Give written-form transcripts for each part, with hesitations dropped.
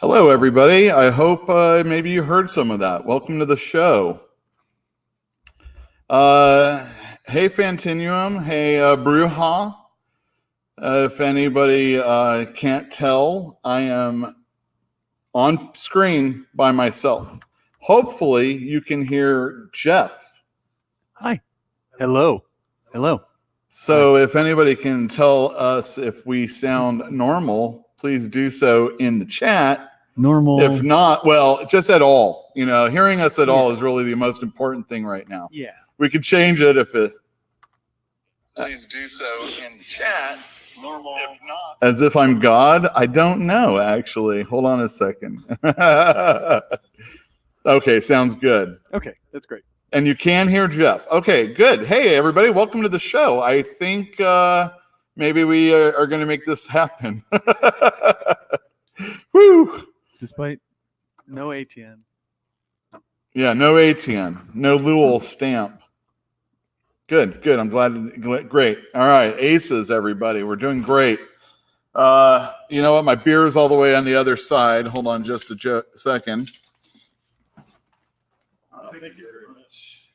Hello, everybody. I hope maybe you heard some of that. Welcome to the show. Hey, Fantinuum. Hey, Bruja. If anybody can't tell, I am on screen by myself. Hopefully, you can hear Jeff. Hi. Hello. Hello. So if anybody can tell us if we sound normal, please do so in the chat. Normal. If not, well, just at all. You know, hearing us at all is really the most important thing right now. Yeah. We could change it if it. Please do so in chat. Normal. If not, as if I'm God. I don't know, actually. Hold on a second. Okay, sounds good. Okay, that's great. And you can hear Jeff. Okay, good. Hey, everybody, welcome to the show. I think maybe we are going to make this happen. Woo! Despite no ATN. Yeah, no ATN, no Lowell stamp. Good. I'm glad. Great. All right, aces, everybody. We're doing great. You know what? My beer is all the way on the other side. Hold on just a second. Thank you very much.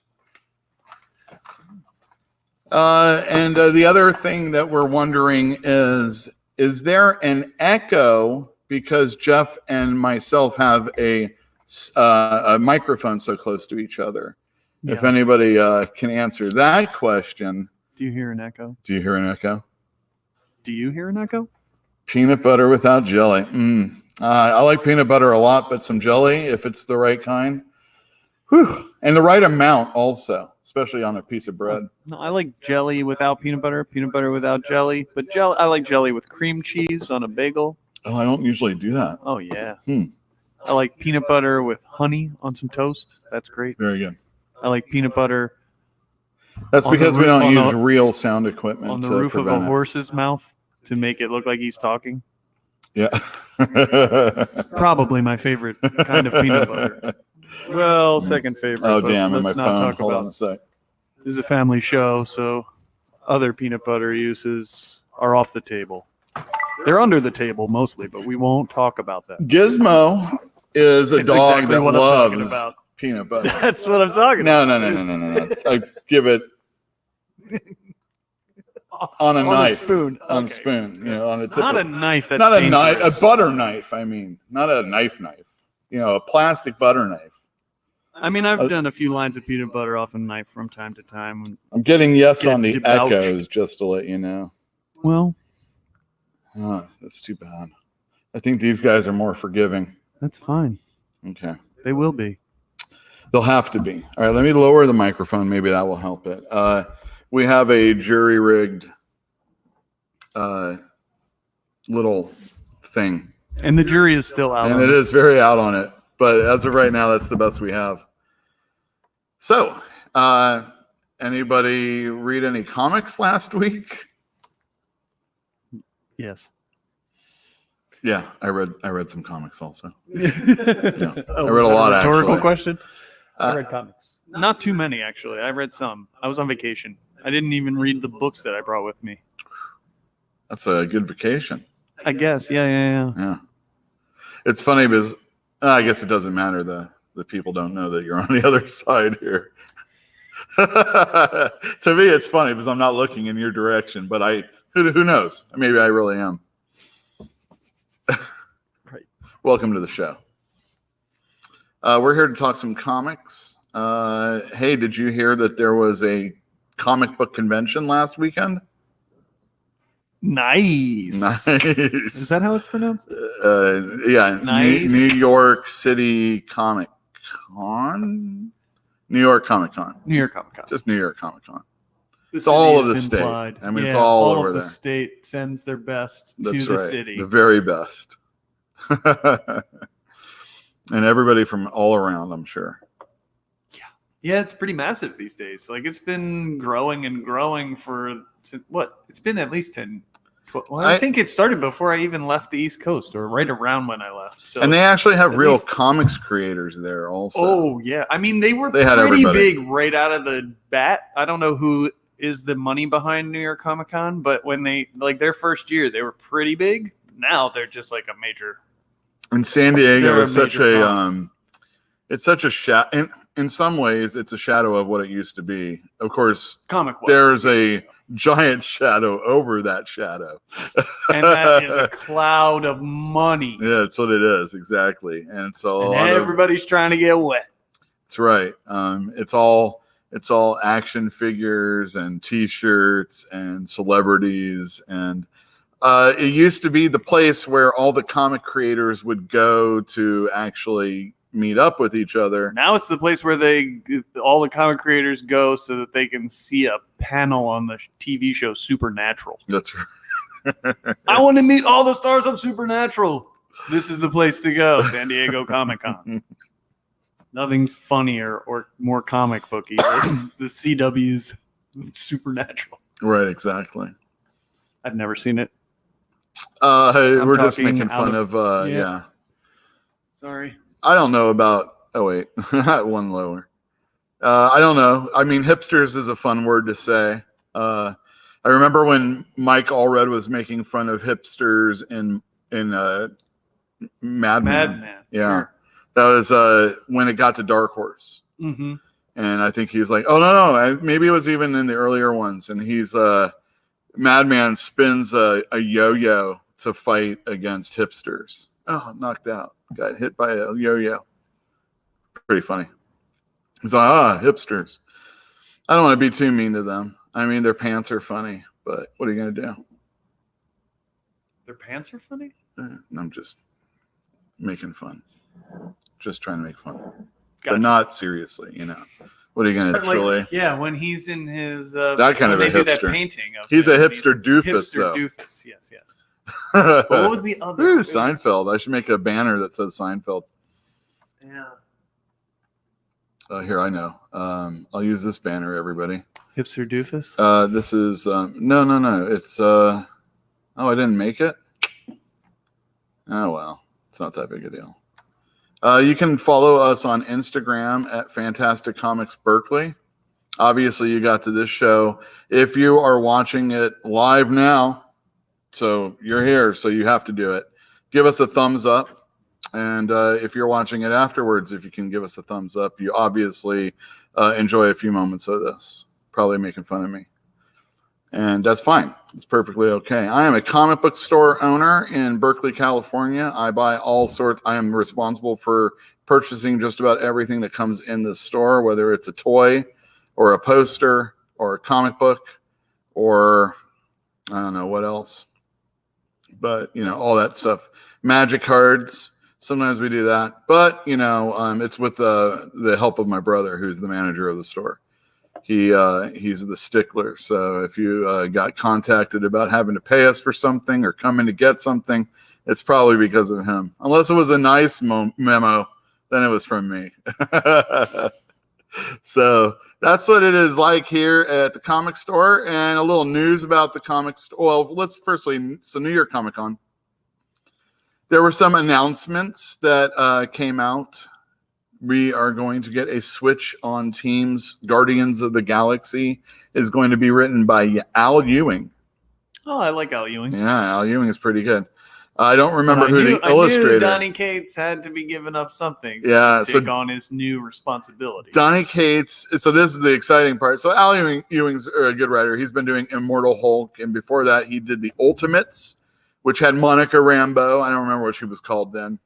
And the other thing that we're wondering is there an echo because Jeff and myself have a microphone so close to each other? Yeah. If anybody can answer that question. Do you hear an echo? Do you hear an echo? Do you hear an echo? Peanut butter without jelly. I like peanut butter a lot, but some jelly, if it's the right kind. Whew. And the right amount also, especially on a piece of bread. No, I like jelly without peanut butter without jelly. But I like jelly with cream cheese on a bagel. Oh, I don't usually do that. Oh, yeah. I like peanut butter with honey on some toast. That's great. Very good. I like peanut butter. That's because we don't use real sound equipment on the roof of a horse's mouth to make it look like he's talking. Yeah. Probably my favorite kind of peanut butter. Well, second favorite. Oh, damn. Let's not talk Hold about on a sec. This is a family show, so other peanut butter uses are off the table. They're under the table mostly, but we won't talk about that. Gizmo is a dog exactly that what I'm talking loves about. peanut butter. That's what I'm talking about. No. I give it on a knife. A spoon. On a spoon. You know, on a tip. Not a knife. That's not dangerous. A knife. A butter knife. I mean, not a knife. You know, a plastic butter knife. I mean, I've done a few lines of peanut butter off a knife from time to time. I'm getting yes on the echoes, just to let you know. Well, that's too bad. I think these guys are more forgiving. That's fine. Okay. They will be. They'll have to be. All right, let me lower the microphone. Maybe that will help it. We have a jury-rigged little thing. And the jury is still out on it. And it is very out on it. But as of right now, that's the best we have. So, anybody read any comics last week? Yes. Yeah, I read some comics also. Yeah. I read a lot. Rhetorical actually. Question. I read comics. Not too many, actually. I read some. I was on vacation. I didn't even read the books that I brought with me. That's a good vacation. I guess. Yeah. It's funny because I guess it doesn't matter. The people don't know that you're on the other side here. To me, it's funny because I'm not looking in your direction, but who knows? Maybe I really am. Right. Welcome to the show. We're here to talk some comics. Hey, did you hear that there was a comic book convention last weekend? Nice. Is that how it's pronounced? Yeah. Nice. New York City Comic Con? New York Comic Con. New York Comic Con. Just New York Comic Con. It's all of the state. I mean, it's all over there. All of the state sends their best to the city. The very best. And everybody from all around, I'm sure. Yeah, it's pretty massive these days. Like, it's been growing and growing for what? It's been at least 10, 12. Well, I think it started before I even left the East Coast, or right around when I left. So, and they actually have real comics creators there also. Oh, yeah. I mean, they were pretty big right out of the bat. I don't know who is the money behind New York Comic Con, but when they, like, their first year, they were pretty big. Now they're just like a major And San Diego They're a is such major a problem. it's such a shadow. In some ways, it's a shadow of what it used to be. Of course, Comic wise, there's a giant shadow over that shadow, and that is a cloud of money. Yeah, that's what it is exactly. And so And everybody's trying to get wet. that's right. It's all action figures and T-shirts and celebrities, and it used to be the place where all the comic creators would go to actually meet up with each other. Now it's the place where all the comic creators go so that they can see a panel on the TV show Supernatural. That's right. I want to meet all the stars of Supernatural. This is the place to go, San Diego Comic-Con. Nothing's funnier or more comic booky than the CW's Supernatural. Right, exactly. I've never seen it. We're just talking making out fun of- of yeah. Sorry. I don't know about. Oh wait, one lower. I don't know. I mean, hipsters is a fun word to say. I remember when Mike Allred was making fun of hipsters in Mad Men. Madman. Yeah, that was when it got to Dark Horse, Mm-hmm. and I think he was like, "Oh no, maybe it was even in the earlier ones." And he's Madman spins a yo-yo to fight against hipsters. Oh, knocked out. Got hit by a yo-yo. Pretty funny. He's like, hipsters. I don't want to be too mean to them. I mean, their pants are funny, but what are you going to do? Their pants are funny? I'm just making fun. Just trying to make fun. Gotcha. But not seriously, What are you going to truly? Yeah, when he's in his... That kind of when a they do that hipster. painting of He's him, a hipster doofus, hipster though. doofus, yes. But what was the other? Ooh, Seinfeld. I should make a banner that says Seinfeld. Yeah. Here, I know. I'll use this banner, everybody. Hipster doofus? This is no. It's I didn't make it. Oh well, it's not that big a deal. You can follow us on Instagram at Fantastic Comics Berkeley. Obviously, you got to this show. If you are watching it live now, so you're here, so you have to do it. Give us a thumbs up. And if you're watching it afterwards, if you can give us a thumbs up, you obviously enjoy a few moments of this. Probably making fun of me. And that's fine. It's perfectly okay. I am a comic book store owner in Berkeley, California. I buy all sorts. I am responsible for purchasing just about everything that comes in the store, whether it's a toy or a poster or a comic book or I don't know what else. But, all that stuff. Magic cards. Sometimes we do that. But, it's with the help of my brother, who's the manager of the store. He's the stickler. So if you got contacted about having to pay us for something or coming to get something, it's probably because of him. Unless it was a nice memo, then it was from me. So that's what it is like here at the comic store. And a little news about the comic store. Well, let's firstly, so New York Comic Con. There were some announcements that came out. We are going to get a switch on teams. Guardians of the Galaxy is going to be written by Al Ewing. Oh, I like Al Ewing. Yeah, Al Ewing is pretty good. I don't remember who the I illustrator. knew Donny Cates had to be giving up something Yeah, to take on his new responsibilities. Donny Cates. So this is the exciting part. So Al Ewing's a good writer. He's been doing Immortal Hulk, and before that, he did the Ultimates, which had Monica Rambeau. I don't remember what she was called then,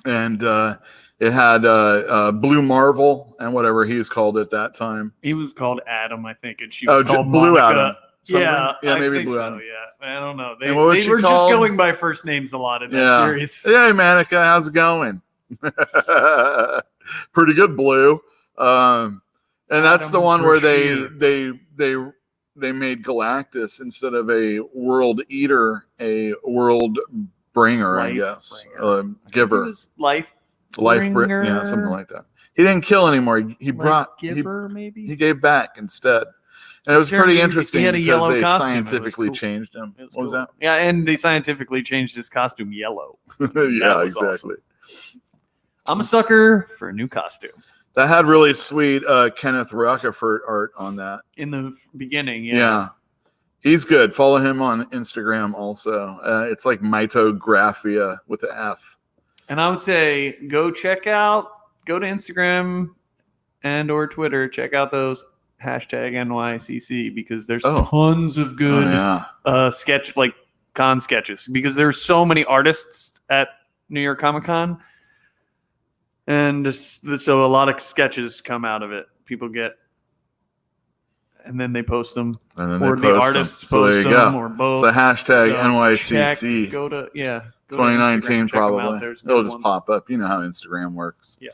and it had Blue Marvel and whatever he was called at that time. He was called Adam, I think, and she was called Blue Monica. Adam. Something? Yeah, maybe I think Blue so. Adam. Yeah, I don't know. They And what was she were just called? going by first names a lot in that Yeah. series. Hey, Monica, how's it going? Pretty good, Blue. And that's Adam the one where Brashear. they made Galactus instead of a world eater, a world bringer, I Life guess, bringer. It giver, was life bringer, yeah, something like that. He didn't kill anymore. He brought giver, maybe. he gave back instead. And it was Turned pretty into- interesting he had a because yellow they costume. It was scientifically cool. changed him. It was What was cool. that? Yeah, and they scientifically changed his costume yellow. Yeah, was exactly. awesome. I'm a sucker for a new costume. That had really sweet Kenneth Rockefort art on that. In the beginning, Yeah. He's good. Follow him on Instagram also. It's like Mitographia with an F. And I would say go to Instagram and or Twitter, check out those #NYCC because there's tons of good con sketches because there's so many artists at New York Comic Con. And so a lot of sketches come out of it. People get, and then they post them, or the artists post them, or both. So #NYCC. Go to 2019 probably. It'll just pop up. You know how Instagram works. Yeah.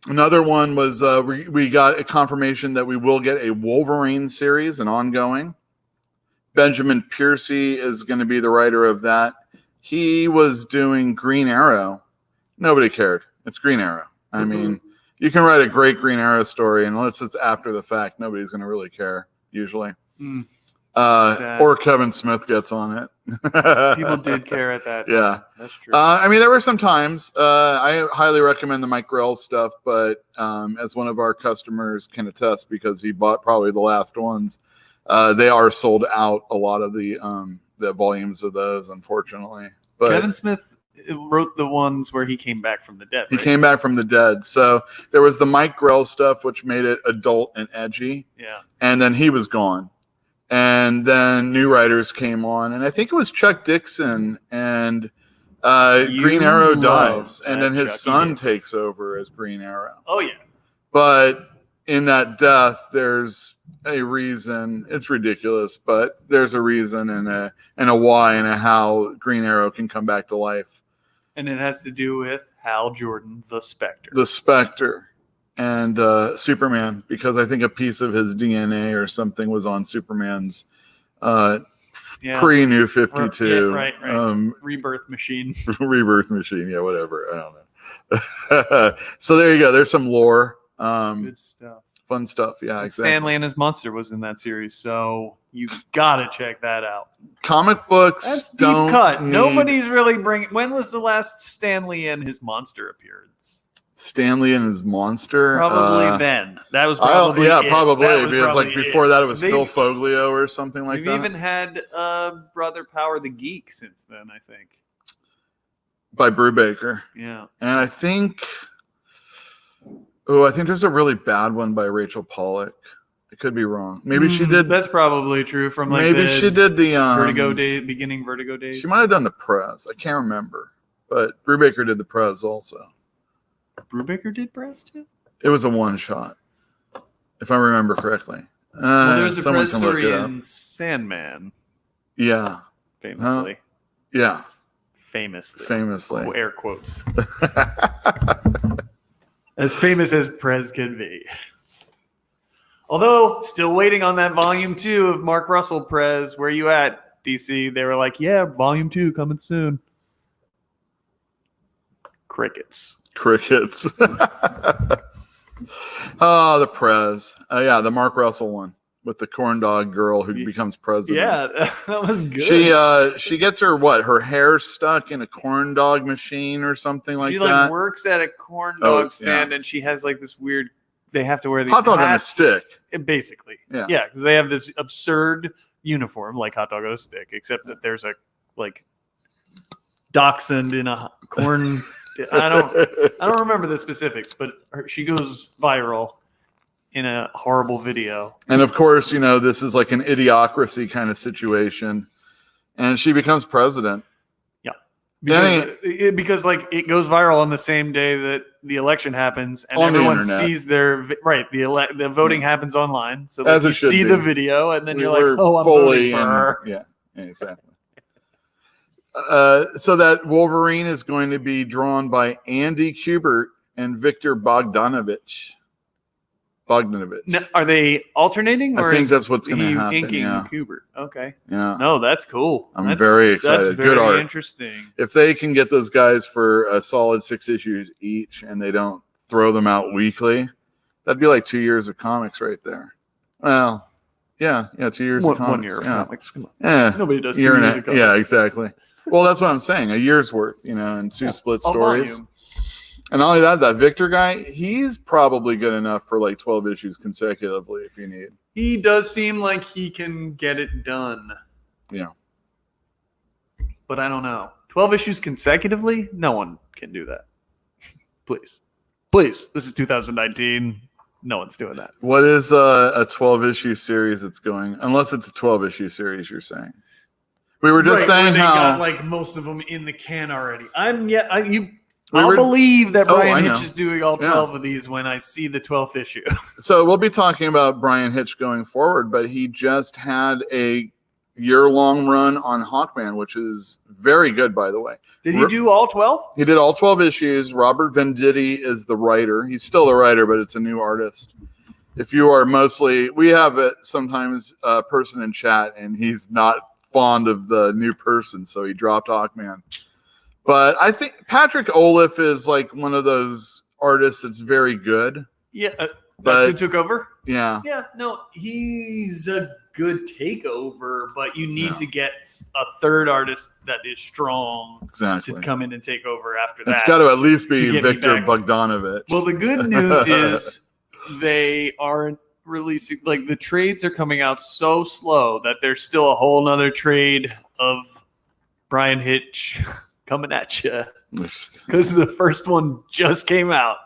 Another one was we got a confirmation that we will get a Wolverine series, an ongoing. Benjamin Piercy is going to be the writer of that. He was doing Green Arrow. Nobody cared. It's Green Arrow. I mean, you can write a great Green Arrow story, and unless it's after the fact, nobody's going to really care, usually. Or Kevin Smith gets on it. People did care at that. Yeah. That's true. I mean, there were some times. I highly recommend the Mike Grell stuff, but as one of our customers can attest, because he bought probably the last ones, they are sold out, a lot of the volumes of those, unfortunately. But Kevin Smith wrote the ones where he came back from the dead. Right? He came back from the dead. So there was the Mike Grell stuff, which made it adult and edgy. Yeah. And then he was gone. And then new writers came on. And I think it was Chuck Dixon, and Green Arrow dies. And then his son takes over as Green Arrow. Oh, yeah. But in that death, there's a reason. It's ridiculous, but there's a reason and a why and a how Green Arrow can come back to life. And it has to do with Hal Jordan, the Spectre. The Spectre and Superman, because I think a piece of his DNA or something was on Superman's pre-New 52. Right. Rebirth machine. Rebirth machine. Yeah, whatever. I don't know. So there you go. There's some lore. Good stuff. Fun stuff. Yeah, exactly. Stanley and his monster was in that series, so you gotta check that out. Comic books. That's deep cut. Nobody's really bringing. When was the last Stanley and his monster appearance? Stanley and his monster. Probably then. That was probably probably because like before that it was Phil Foglio or something like that. We've even had Brother Power the Geek since then, I think. By Brubaker. Yeah. And I think. Oh, I think there's a really bad one by Rachel Pollack. I could be wrong. Maybe she did. That's probably true. From like maybe she did the Vertigo day, beginning Vertigo days. She might have done the Prez. I can't remember, but Brubaker did the Prez also. Brubaker did Prez too. It was a one shot, if I remember correctly. Well, there's a Prez story in Sandman. Yeah. Famously. Yeah. Famously. Oh, air quotes. As famous as Prez can be. Although, still waiting on that volume 2 of Mark Russell Prez. Where you at, DC? They were like, yeah, volume 2 coming soon. Crickets. Oh, the Prez. Yeah, the Mark Russell one with the corn dog girl who becomes president. Yeah, that was good. She gets her hair stuck in a corn dog machine or something like that. She like works at a corn dog stand, and she has like this weird. They have to wear these hot dog on a stick, basically. Yeah, because they have this absurd uniform like hot dog on a stick, except that there's a like dachshund in a corn. I don't remember the specifics, but she goes viral in a horrible video. And of course, this is like an idiocracy kind of situation. And she becomes president. Yeah. Because like it goes viral on the same day that the election happens and everyone sees the voting happens online. So that you see the video and then you're like, oh, I'm voting for her. Yeah, exactly. So that Wolverine is going to be drawn by Andy Kubert and Victor Bogdanovich. Now, are they alternating? Or I think that's what's going to happen. Inking Kubert. Okay. Yeah. No, that's cool. I'm very excited. That's very good art. Interesting. If they can get those guys for a solid 6 issues each, and they don't throw them out weekly, that'd be like 2 years of comics right there. Well, yeah, 2 years of comics. 1 year of comics. Come on. Yeah. Nobody does 2 years of comics. Yeah, exactly. Well, that's what I'm saying. A year's worth, and 2 split stories. Volume. And not only that Victor guy, he's probably good enough for like 12 issues consecutively if you need. He does seem like he can get it done. Yeah. But I don't know. 12 issues consecutively? No one can do that. Please. Please. This is 2019. No one's doing that. What is a 12-issue series that's going? Unless it's a 12-issue series, you're saying. We were just saying where they how got like most of them in the can already. I'll were- believe that Oh, Brian I Hitch know. is doing all Yeah. 12 of these when I see the 12th issue. So we'll be talking about Brian Hitch going forward, but he just had a year-long run on Hawkman, which is very good, by the way. Did he do all 12? He did all 12 issues. Robert Venditti is the writer. He's still the writer, but it's a new artist. If you are we have sometimes a person in chat, and he's not fond of the new person, so he dropped Hawkman. But I think Patrick Olaf is like one of those artists that's very good. Yeah, that's But- who took over? Yeah. Yeah, no, he's a good takeover, but you need Yeah. to get a third artist that is strong Exactly. to come in and take over after that. It's got to at least be to get me Victor back. Bogdanovich. Well, the good news is they aren't releasing, like, the trades are coming out so slow that there's still a whole nother trade of Brian Hitch coming at you because the first one just came out.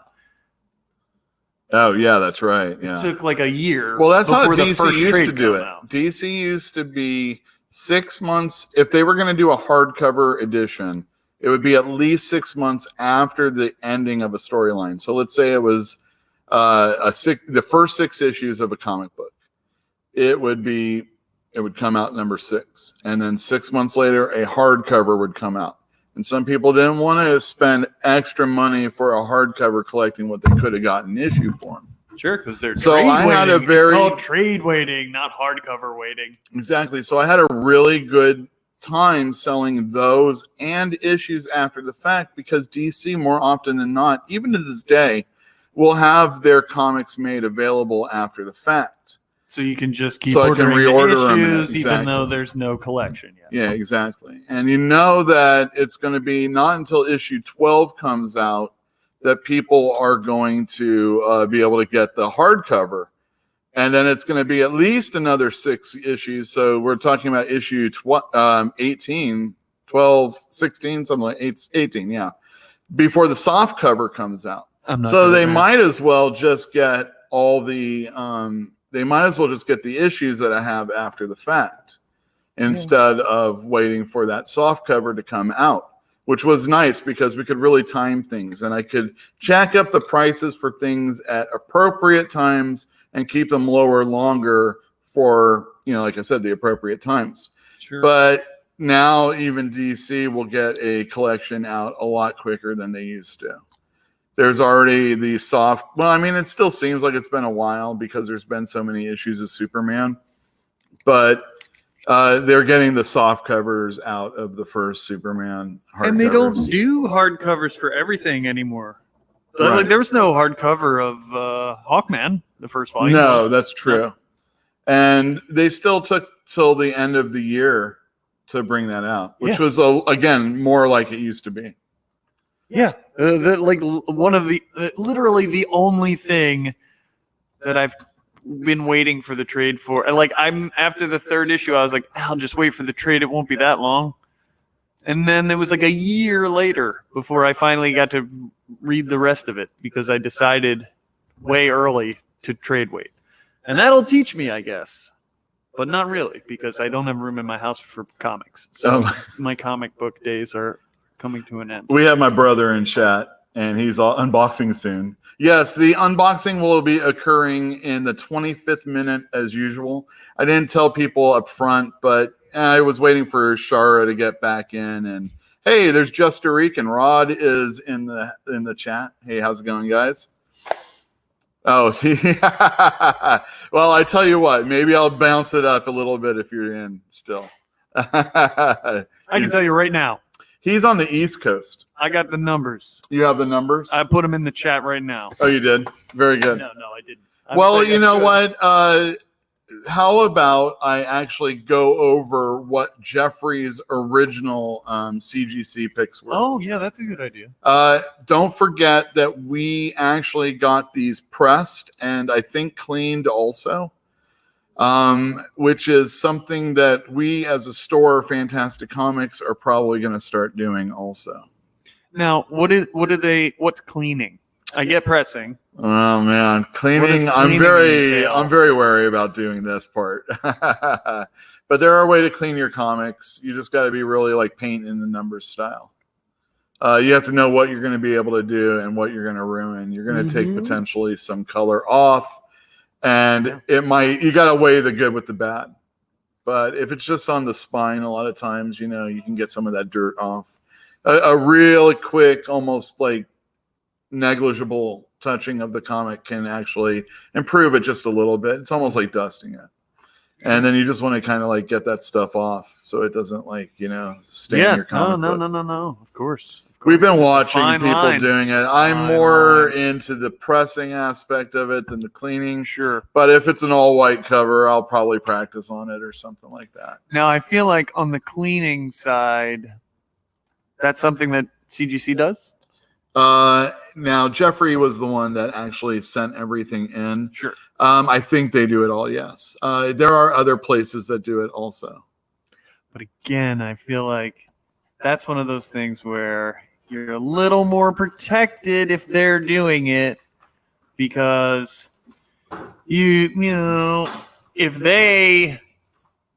Oh, yeah, that's right. Yeah. It took like a year. Well, that's how before the DC first used trade to do come it. out. DC used to be 6 months. If they were going to do a hardcover edition, it would be at least 6 months after the ending of a storyline. So let's say it was the first 6 issues of a comic book. It would come out number 6. And then 6 months later, a hardcover would come out. And some people didn't want to spend extra money for a hardcover collecting what they could have gotten an issue for them. Sure, because they're So trade I had a waiting. very- It's called trade waiting, not hardcover waiting. Exactly. So I had a really good time selling those and issues after the fact because DC, more often than not, even to this day, will have their comics made available after the fact. So you can just keep So I can ordering reorder the them, issues, exactly. even though there's no collection yet. Yeah, exactly. And you know that it's going to be not until issue 12 comes out that people are going to be able to get the hardcover. And then it's going to be at least another 6 issues. So we're talking about issue 18, 12, 16, something like 18, yeah, before the soft cover comes out. So they might as well just get the issues that I have after the fact instead of waiting for that soft cover to come out, which was nice because we could really time things and I could jack up the prices for things at appropriate times and keep them lower longer for, like I said, the appropriate times. Sure. But now even DC will get a collection out a lot quicker than they used to. There's already the soft. Well, I mean, it still seems like it's been a while because there's been so many issues of Superman, but they're getting the soft covers out of the first Superman hardcovers. And they don't do hardcovers for everything anymore. Right. Like there was no hardcover of Hawkman, the first volume. No, that's true. And they still took till the end of the year to bring that out, which was again more like it used to be. Yeah, one of the literally the only thing that I've been waiting for the trade for. And I'm after the 3rd issue, I was like, I'll just wait for the trade. It won't be that long. And then it was like a year later before I finally got to read the rest of it because I decided way early to trade wait. And that'll teach me, I guess. But not really because I don't have room in my house for comics. So my comic book days are coming to an end. We have my brother in chat, and he's unboxing soon. Yes, the unboxing will be occurring in the 25th minute as usual. I didn't tell people up front, but I was waiting for Shara to get back in. And hey, there's Just a Reek, and Rod is in the chat. Hey, how's it going, guys? Oh, well, I tell you what, maybe I'll bounce it up a little bit if you're in still. I can tell you right now. He's on the East Coast. I got the numbers. You have the numbers? I put them in the chat right now. Oh, you did? Very good. No, I didn't. Well, you know what? How about I actually go over what Jeffrey's original CGC picks were? Oh, yeah, that's a good idea. Don't forget that we actually got these pressed and I think cleaned also. which is something that we as a store, Fantastic Comics, are probably going to start doing also. Now, what's cleaning? I get pressing. Oh man, cleaning. I'm very wary about doing this part. But there are a way to clean your comics. You just got to be really like paint in the numbers style. You have to know what you're going to be able to do and what you're going to ruin. You're going to take potentially some color off, and you got to weigh the good with the bad. But if it's just on the spine, a lot of times, you can get some of that dirt off. A really quick, almost like negligible touching of the comic can actually improve it just a little bit. It's almost like dusting it. And then you just want to kind of like get that stuff off so it doesn't stain your comic. No. Of course. We've been watching people doing it. I'm more into the pressing aspect of it than the cleaning. Sure. But if it's an all white cover, I'll probably practice on it or something like that. Now, I feel like on the cleaning side, that's something that CGC does? Now, Jeffrey was the one that actually sent everything in. Sure. I think they do it all, yes. There are other places that do it also. But again, I feel like that's one of those things where you're a little more protected if they're doing it because if they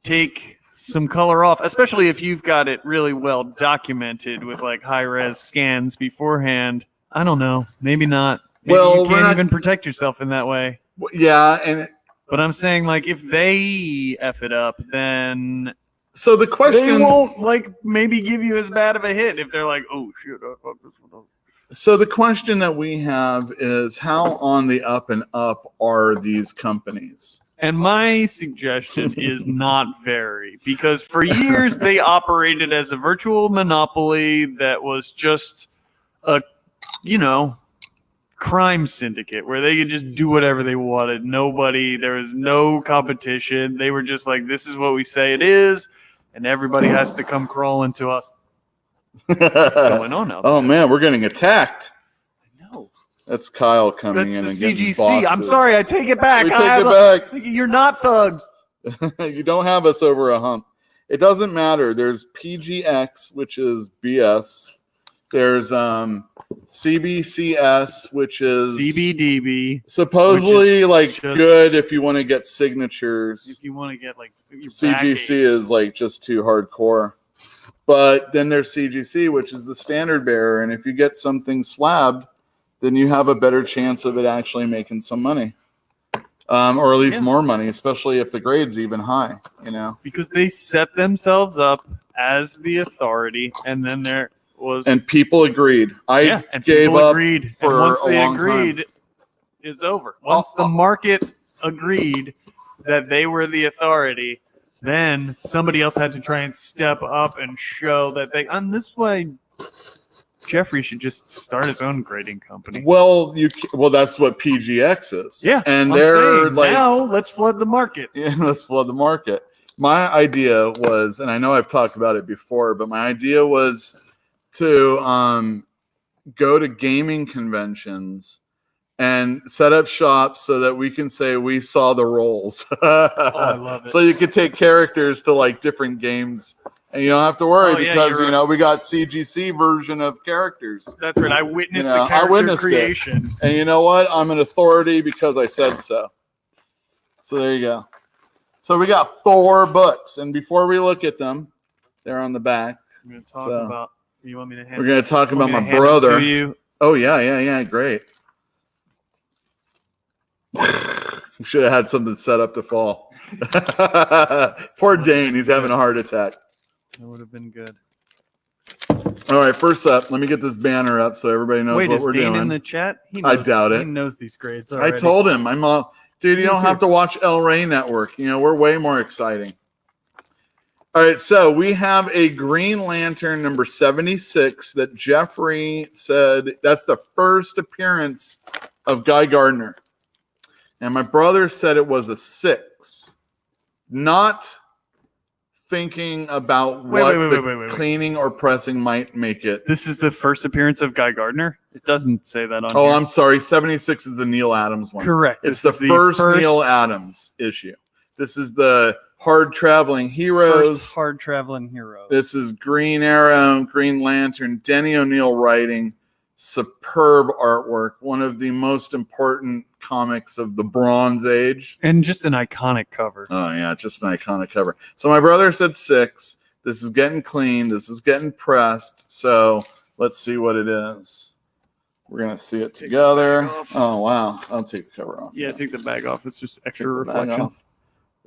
take some color off, especially if you've got it really well documented with like high-res scans beforehand, I don't know, maybe not. Maybe you can't even protect yourself in that way. Yeah, but I'm saying like if they F it up, then so the question, they won't like maybe give you as bad of a hit if they're like, oh shit, I fucked this one up. So the question that we have is how on the up and up are these companies? And my suggestion is not very, because for years they operated as a virtual monopoly that was just a, crime syndicate where they could just do whatever they wanted. There was no competition. They were just like, this is what we say it is, and everybody has to come crawling to us. What's going on out there? Oh man, we're getting attacked. I know. That's Kyle coming in. That's the CGC. I'm sorry, I take it back. You're not thugs. You don't have us over a hump. It doesn't matter. There's PGX, which is BS. There's CBCS, which is CBDB. Supposedly good if you want to get signatures. If you want to get CGC is just too hardcore. But then there's CGC, which is the standard bearer, and if you get something slabbed, then you have a better chance of it actually making some money. Or at least more money, especially if the grade's even high, Because they set themselves up as the authority, and then there was... And people agreed. I gave up agreed. For and once a they long agreed, time. It's over. Once the market agreed that they were the authority, then somebody else had to try and step up and show that they... And this is why Jeffrey should just start his own grading company. Well, that's what PGX is. Yeah, and they're now let's flood the market. Yeah, let's flood the market. My idea was, and I know I've talked about it before, but my idea was to go to gaming conventions and set up shop so that we can say we saw the rolls. I love it. So you could take characters to different games. And you don't have to worry because, we got CGC version of characters. That's right. I witnessed the character creation. And you know what? I'm an authority because I said so. So there you go. So we got 4 books. And before we look at them, they're on the back. We're going to talk about... You want me to hand We're going to talk about my brother. To you? Oh, yeah. Great. We should have had something set up to fall. Poor Dane. He's having a heart attack. That would have been good. All right, first up, let me get this banner up so everybody knows what we're doing. Wait, is Dane in the chat? I doubt it. He knows these grades already. I told him. Dude, you don't have to watch El Rey Network. We're way more exciting. All right, so we have a Green Lantern number 76 that Jeffrey said that's the first appearance of Guy Gardner. And my brother said it was a 6. Not thinking about what cleaning or pressing might make it. This is the first appearance of Guy Gardner? It doesn't say that on here. Oh, I'm sorry. 76 is the Neil Adams one. Correct. It's the first Neil Adams issue. This is the Hard Traveling Heroes. First hard traveling hero. This is Green Arrow, Green Lantern, Denny O'Neil writing, superb artwork, one of the most important comics of the Bronze Age. And just an iconic cover. Oh, yeah, just an iconic cover. So my brother said 6. This is getting cleaned. This is getting pressed. So let's see what it is. We're going to see it together. Oh, wow. I'll take the cover off. Yeah, take the bag off. It's just extra Take the bag reflection. off.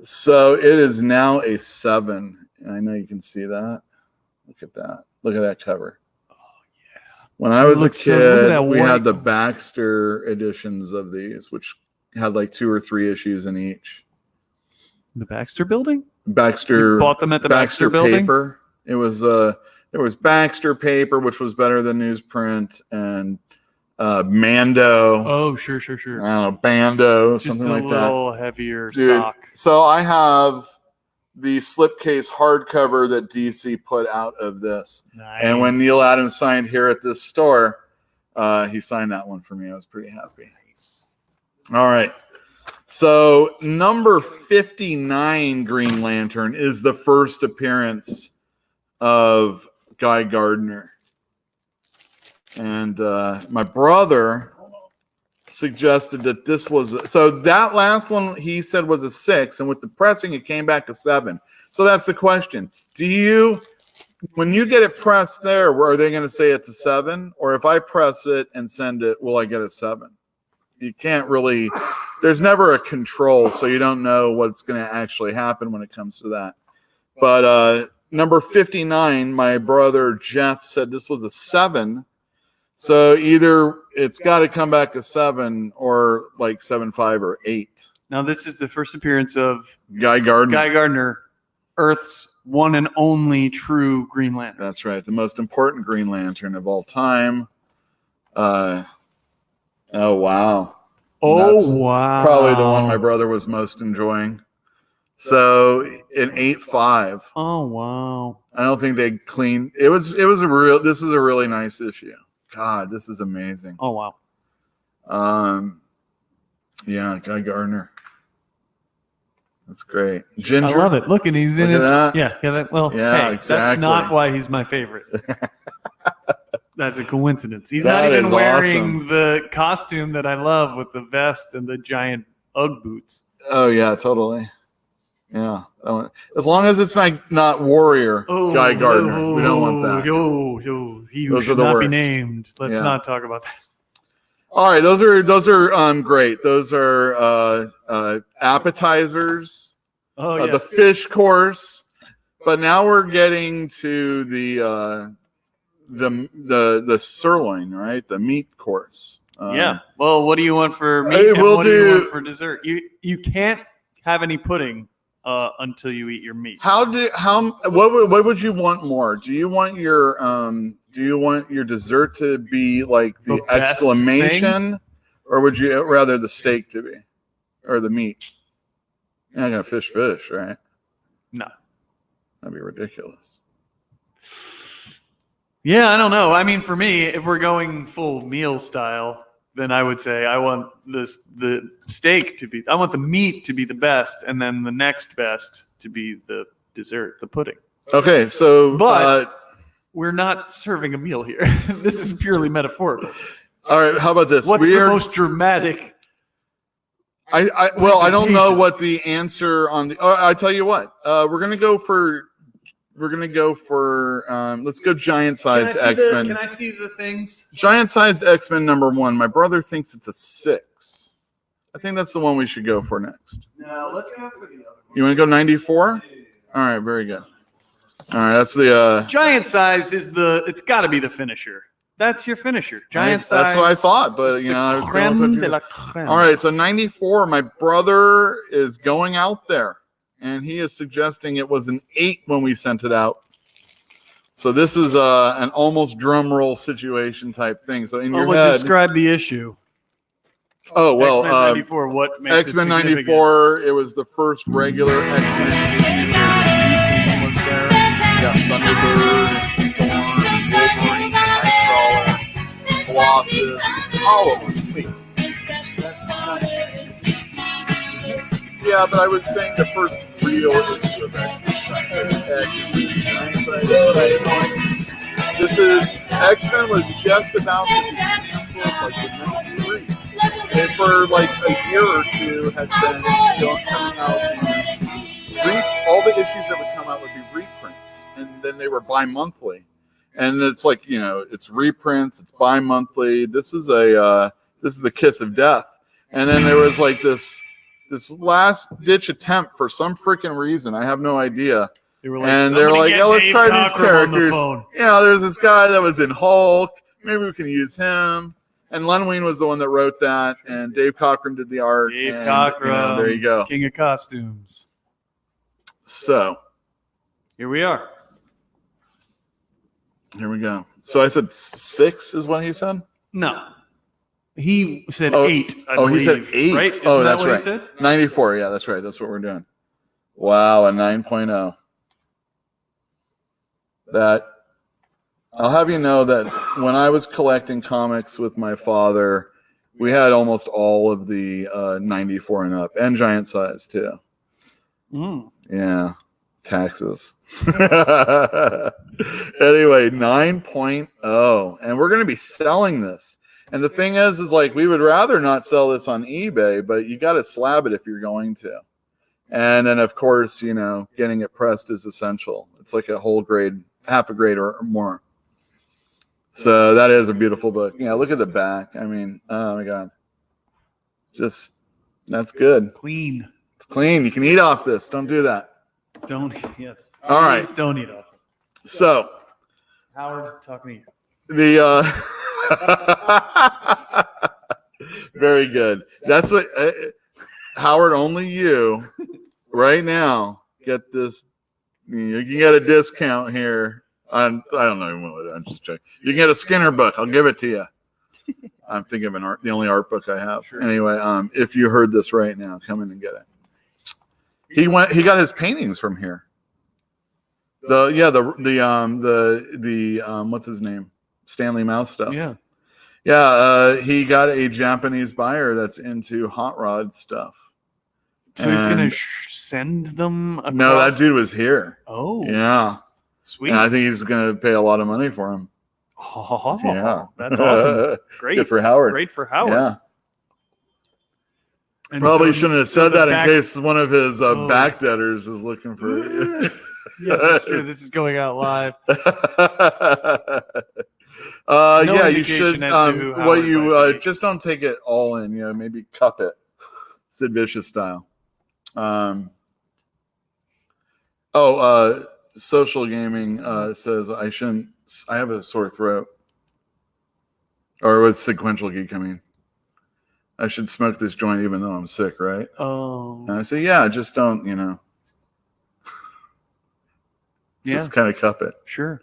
So it is now a 7. And I know you can see that. Look at that. Look at that cover. Oh, yeah. When I was a Look at that kid, we white- had the Baxter editions of these, which had like 2 or 3 issues in each. The Baxter Building? Baxter You bought them at the Baxter Building? paper. It was there was Baxter paper, which was better than newsprint, and Mando. Oh, sure. I don't know, Bando, Just something a like that. little heavier Dude, stock. So I have the slipcase hardcover that DC put out of this. Nice. And when Neil Adams signed here at this store, he signed that one for me. I was pretty happy. All right. So number 59 Green Lantern is the first appearance of Guy Gardner. And my brother suggested that this was so that last one he said was a 6, and with the pressing it came back a 7. So that's the question. Do you, when you get it pressed there, are they going to say it's a 7? Or if I press it and send it, will I get a 7? You can't really, there's never a control, so you don't know what's going to actually happen when it comes to that. But number 59, my brother Jeff said this was a 7. So either it's got to come back a 7 or like 7.5 or 8. Now, this is the first appearance of Guy Gardner. Guy Gardner, Earth's one and only true Green Lantern. That's right. The most important Green Lantern of all time. Oh, wow. That's Wow. Probably the one my brother was most enjoying. So an 8.5. Oh, wow. I don't think they cleaned. This is a really nice issue. God, this is amazing. Oh, wow. Yeah, Guy Gardner. That's great. Ginger. I love it. Look, and he's in Look his. at that. Yeah. Well, Yeah, hey, exactly. that's not why he's my favorite. That's a coincidence. He's That not even is wearing awesome. the costume that I love with the vest and the giant Ugg boots. Oh yeah, totally. Yeah, as long as it's not Warrior Guy Gardner, we don't want that. He who Those are should the not be worst. named. Let's Yeah. not talk about that. All right, those are great. Those are appetizers. Oh, The yes. fish course, but now we're getting to the sirloin, right? The meat course. Yeah. Well, what do you want for Hey, meat and we'll what do you do- want for dessert? You can't have any pudding until you eat your meat. What would you want more? Do you want your dessert to be like the The best exclamation, or would you rather the steak to be, or the meat? You're not gonna fish, right? No. That'd be ridiculous. Yeah, I don't know. I mean, for me, if we're going full meal style, then I would say I want the steak to be. I want the meat to be the best, and then the next best to be the dessert, the pudding. Okay, so But- We're not serving a meal here. This is purely metaphorical. all right, how about this? What's the most dramatic? I don't know presentation? what the answer on the. I tell you what, we're gonna go for. Let's go giant-sized X-Men. Can I see the things? Giant-sized X-Men #1. My brother thinks it's a 6. I think that's the one we should go for next. No, let's go for the other one. You want to go 94? All right, very good. All right, that's the. Giant size is it's got to be the finisher. That's your finisher. Giant size. That's what I thought, but it's you know, the I was going creme with de you. la creme. All right, so 94. My brother is going out there, and he is suggesting it was an 8 when we sent it out. So this is an almost drum roll situation type thing. So in your But head, describe the issue. oh well, X-Men 94. What makes X-Men it significant? 94. It was the first regular X-Men issue. Their new team was there. You got Thunderbird, Storm, Wolverine, Nightcrawler, Colossus, all of them. Wait, That's Giant size. Yeah, but I was saying the first real issue of X-Men. This is X-Men was just about to be canceled like in '93. And for like a year or two had been coming out. All the issues that would come out would be reprints, and then they were bi-monthly. And it's like, it's reprints, it's bi-monthly. This is the kiss of death. And then there was like this last ditch attempt for some freaking reason. I have no idea. They were like, let's try these characters. There's this guy that was in Hulk. Maybe we can use him. And Len Wein was the one that wrote that, and Dave Cockrum did the art. Dave Cockrum, there you go. King of Costumes. So here we are. Here we go. So I said 6 is what he said? No. He said 8. He said 8. Right? Isn't that's that what right. he said? 94. Yeah, that's right. That's what we're doing. Wow, a 9.0. That I'll have you know that when I was collecting comics with my father, we had almost all of the 94 and up, and giant size too. Yeah, taxes. Anyway, 9.0, and we're going to be selling this. And the thing is like we would rather not sell this on eBay, but you got to slab it if you're going to. And then of course, getting it pressed is essential. It's like a whole grade, half a grade or more. So that is a beautiful book. Yeah, look at the back. I mean, oh my God. Just, that's good. Clean. It's clean. You can eat off this. Don't do that. Yes. All right. Please don't eat off it. So. Howard, talking to you. Very good. That's what, Howard, only you right now get this. You can get a discount here. I don't know. I'm just checking. You can get a Skinner book. I'll give it to you. I'm thinking of the only art book I have. Sure. Anyway, if you heard this right now, come in and get it. He got his paintings from here. What's his name? Stanley Mouse stuff. Yeah. Yeah. He got a Japanese buyer that's into hot rod stuff. So he's going to send them across? No, that dude was here. Oh. Yeah. Sweet. And I think he's going to pay a lot of money for him. Oh, yeah. That's awesome. Great. Good for Howard. Great for Howard. Yeah. And probably shouldn't have said that in case one of his back debtors is looking for it. Yeah, that's true. This is going out live. Yeah, you should. Just don't take it all in. Maybe cup it, Sid Vicious style. Social gaming says I shouldn't. I have a sore throat. Or was Sequential Geek coming? I should smoke this joint even though I'm sick, right? Oh. And I say, yeah, just don't, just kind of cup it. Sure.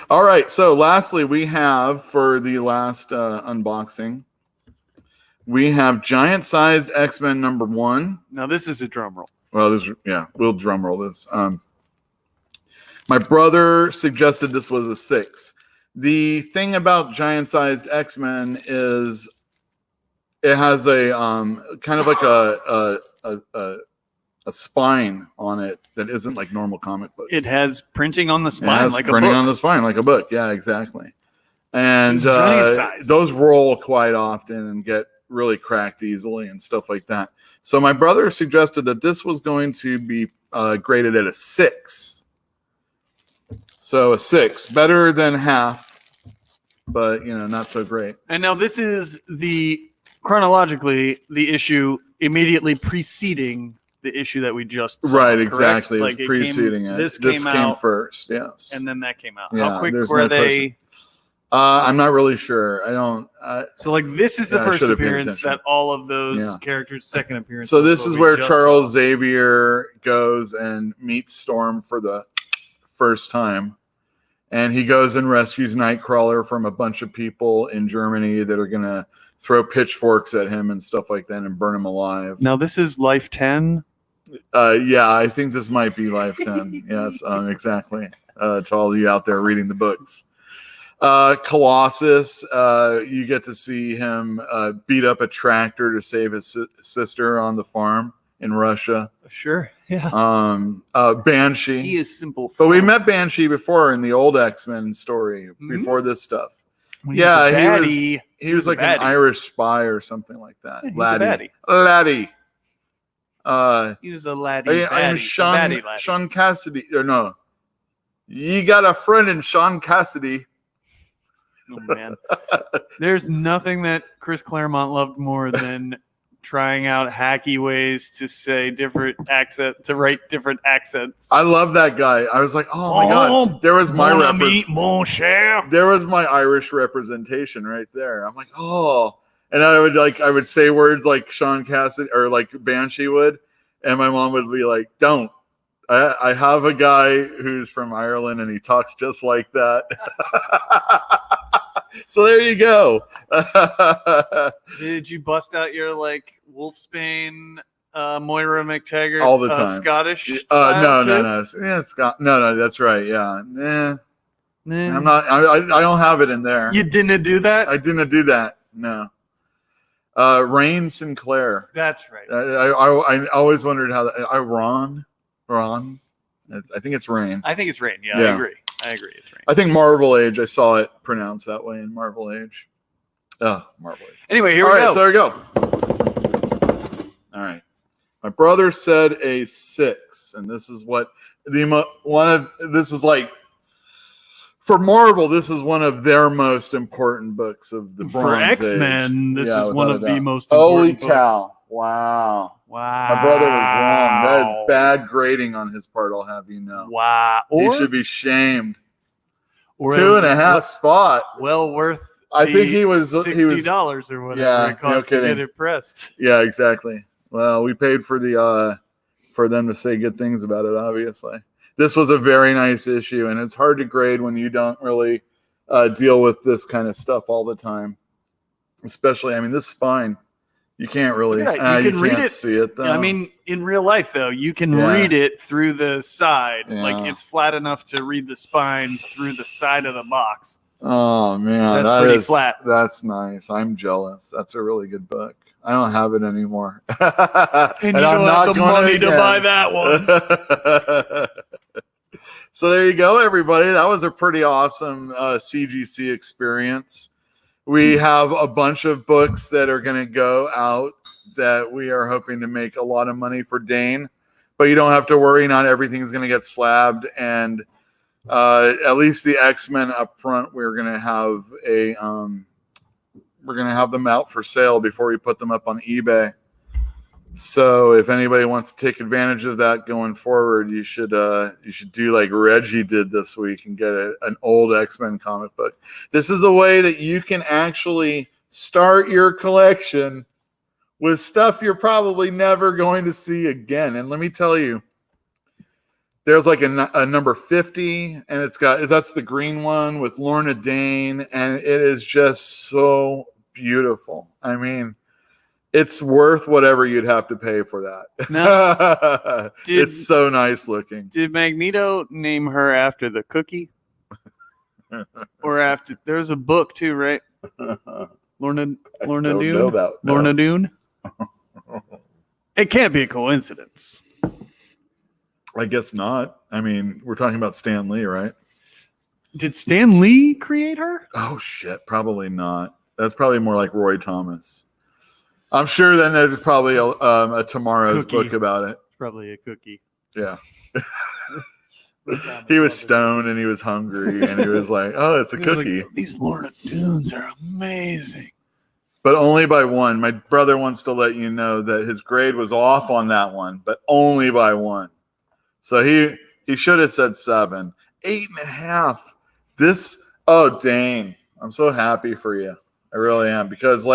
All right. So lastly, we have for the last unboxing, we have giant sized X-Men #1. Now this is a drum roll. Well, we'll drum roll this. My brother suggested this was a 6. The thing about giant sized X-Men is it has a kind of like a spine on it that isn't like normal comic books. It has printing on the spine, like a book. Printing on the spine, like a book. Yeah, exactly. And those roll quite often and get really cracked easily and stuff like that. So my brother suggested that this was going to be graded at a 6. So a 6, better than half, but not so great. And now this is chronologically the issue immediately preceding the issue that we just saw, right, correct? exactly. Like preceding it. This came first, yes. And then that came out. Yeah, how quick were they? I'm not really sure. I don't. So this is the first appearance that all of those characters' second appearance. So this is where Charles Xavier goes and meets Storm for the first time. And he goes and rescues Nightcrawler from a bunch of people in Germany that are going to throw pitchforks at him and stuff like that and burn him alive. Now, this is Life 10? Yeah, I think this might be Life 10. Yes, exactly. To all of you out there reading the books. Colossus, you get to see him beat up a tractor to save his sister on the farm in Russia. Sure. Yeah. Banshee. He is simple. But we met Banshee before in the old X-Men story, before this stuff. He was like an Irish spy or something like that. Yeah, Laddie. He was a laddie. I'm Sean Cassidy. Or no. You got a friend in Sean Cassidy. Oh, man. There's nothing that Chris Claremont loved more than trying out hacky ways to say to write different accents. I love that guy. I was like, oh my God. There was my there was my Irish representation right there. I'm like, oh. And I would say words like Sean Cassidy or like Banshee would, and my mom would be like, don't. I have a guy who's from Ireland and he talks just like that. So there you go. Did you bust out your like Wolfsbane, Moira McTaggart all the time? Scottish? No. Yeah, Scott. No, that's right. Yeah. I'm not. I don't have it in there. You didn't do that? I didn't do that. No. Rain Sinclair. That's right. I always wondered how that. Ron. I think it's Rain. I think it's Rain. Yeah. I agree. It's Rain. I think Marvel Age. I saw it pronounced that way in Marvel Age. Oh, Marvel Age. Anyway, here we go. So there we go. All right. My brother said a 6, and this is what this is like for Marvel. This is one of their most important books of the Bronze for X-Men. Age. This is one of the most important Holy cow! books. Wow. My brother was wrong. That is bad grading on his part, I'll have you know. Wow. He should be shamed. Or 2.5 spot. Well worth I think he was $60 or whatever it cost to get it pressed. Yeah, exactly. Well, we paid for for them to say good things about it, obviously. This was a very nice issue, and it's hard to grade when you don't really deal with this kind of stuff all the time. Especially, this spine. You can't really. Yeah, you can read it. See it though. I mean, in real life, though, you can read it through the side. Yeah. Like it's flat enough to read the spine through the side of the box. Oh man, that's pretty flat. That's nice. I'm jealous. That's a really good book. I don't have it anymore. and you don't have the money to buy that one. So there you go, everybody. That was a pretty awesome CGC experience. We have a bunch of books that are going to go out that we are hoping to make a lot of money for Dane, but you don't have to worry. Not everything's going to get slabbed. And at least the X-Men up front, we're going to have we're going to have them out for sale before we put them up on eBay. So if anybody wants to take advantage of that going forward, you should do like Reggie did this week and get an old X-Men comic book. This is a way that you can actually start your collection with stuff you're probably never going to see again. And let me tell you, there's like a number 50, and that's the green one with Lorna Dane, and it is just so beautiful. It's worth whatever you'd have to pay for that. Now, it's so nice looking. Did Magneto name her after the cookie? Or after there's a book too, right? Lorna Doone? Lorna Doone? It can't be a coincidence. I guess not. We're talking about Stan Lee, right? Did Stan Lee create her? Oh shit, probably not. That's probably more like Roy Thomas. I'm sure then there's probably a tomorrow's book about it. It's probably a cookie. Yeah. He was stoned and he was hungry and he was like, oh, it's a cookie. Like, these Lorna Doones are amazing. But only by one. My brother wants to let you know that his grade was off on that one, but only by one. So he should have said 7. 8.5. Dane. I'm so happy for you. I really am. Because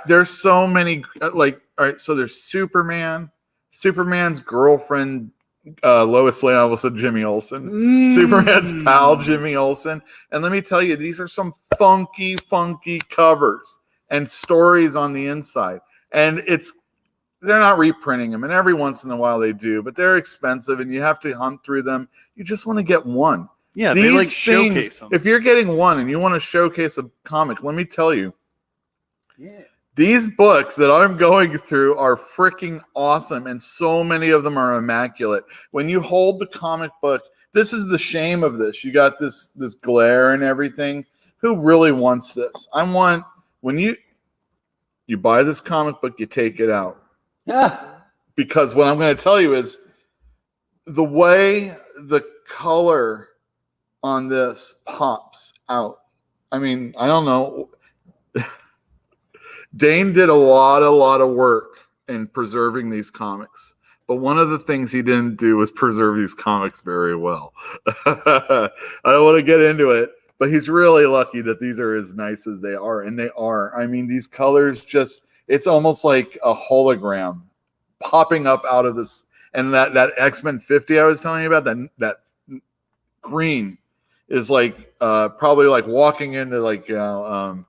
there's so many, all right, so there's Superman, Superman's girlfriend, Lois Lane, I almost said Jimmy Olsen, Superman's pal, Jimmy Olsen. And let me tell you, these are some funky covers and stories on the inside. And they're not reprinting them. And every once in a while they do, but they're expensive and you have to hunt through them. You just want to get one. Yeah, they like showcase them. If you're getting one and you want to showcase a comic, let me tell you, Yeah. these books that I'm going through are freaking awesome, and so many of them are immaculate. When you hold the comic book, this is the shame of this. You got this glare and everything. Who really wants this? I want when you buy this comic book, you take it out. Yeah. Because what I'm going to tell you is the way the color on this pops out. I mean, I don't know. Dane did a lot of work in preserving these comics, but one of the things he didn't do was preserve these comics very well. I don't want to get into it, but he's really lucky that these are as nice as they are, and they are. I mean, these colors it's almost like a hologram popping up out of this. And that X-Men 50 I was telling you about, that green is like probably like walking into like the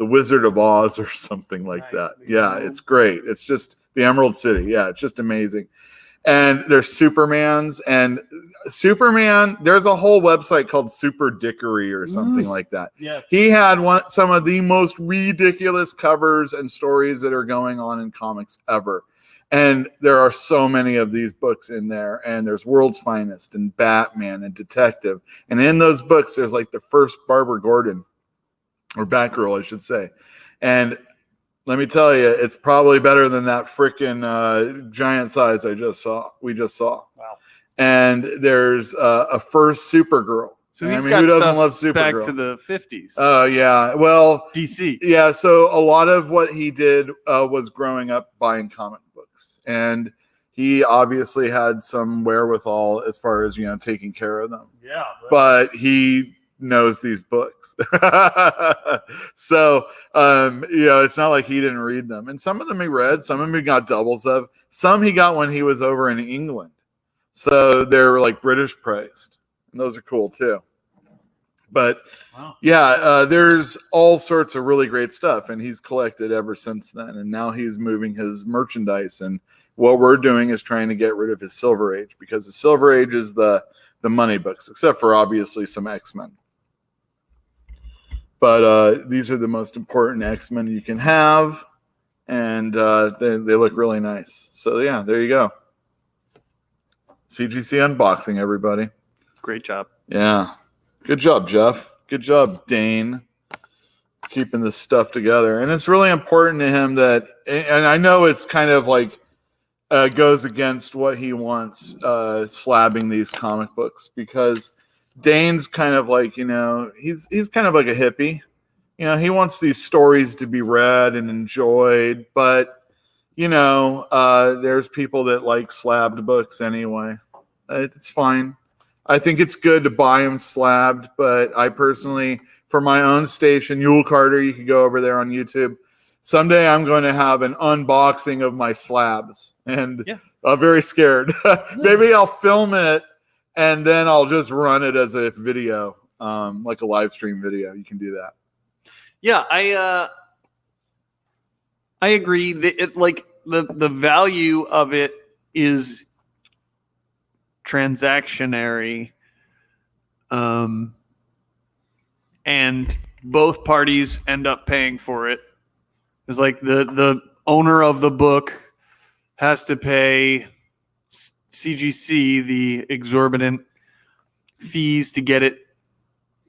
Wizard of Oz or something like that. Yeah, it's great. It's just the Emerald City. Yeah, it's just amazing. And there's Supermans, and Superman, there's a whole website called Super Dickory or something like that. Yeah. He had some of the most ridiculous covers and stories that are going on in comics ever. And there are so many of these books in there, and there's World's Finest and Batman and Detective. And in those books, there's like the first Barbara Gordon, or Batgirl, I should say. And let me tell you, it's probably better than that freaking giant size we just saw. Wow. And there's a first Supergirl. So he's who got doesn't stuff love Supergirl? back to the 50s. Oh, yeah. Well, DC. Yeah, so a lot of what he did was growing up buying comic books. And he obviously had some wherewithal as far as, taking care of them. Yeah. But he knows these books. So, it's not like he didn't read them. And some of them he read, some of them he got doubles of. Some he got when he was over in England. So they're like British priced. And those are cool too. But Wow. yeah, there's all sorts of really great stuff, and he's collected ever since then. And now he's moving his merchandise, and what we're doing is trying to get rid of his Silver Age, because the Silver Age is the money books, except for obviously some X-Men. But these are the most important X-Men you can have, and they look really nice. So yeah, there you go. CGC unboxing, everybody. Great job. Yeah. Good job, Jeff. Good job, Dane, keeping this stuff together. And it's really important to him that, and I know it's kind of like goes against what he wants, slabbing these comic books, because Dane's kind of like, he's kind of like a hippie. He wants these stories to be read and enjoyed, but, there's people that like slabbed books anyway. It's fine. I think it's good to buy them slabbed, but I personally, for my own station, Yule Carter, you can go over there on YouTube. Someday I'm going to have an unboxing of my slabs, and I'm very scared. Maybe I'll film it, and then I'll just run it as a video, like a live stream video. You can do that. Yeah, I agree. The value of it is transactionary, and both parties end up paying for it. It's like the owner of the book has to pay CGC the exorbitant fees to get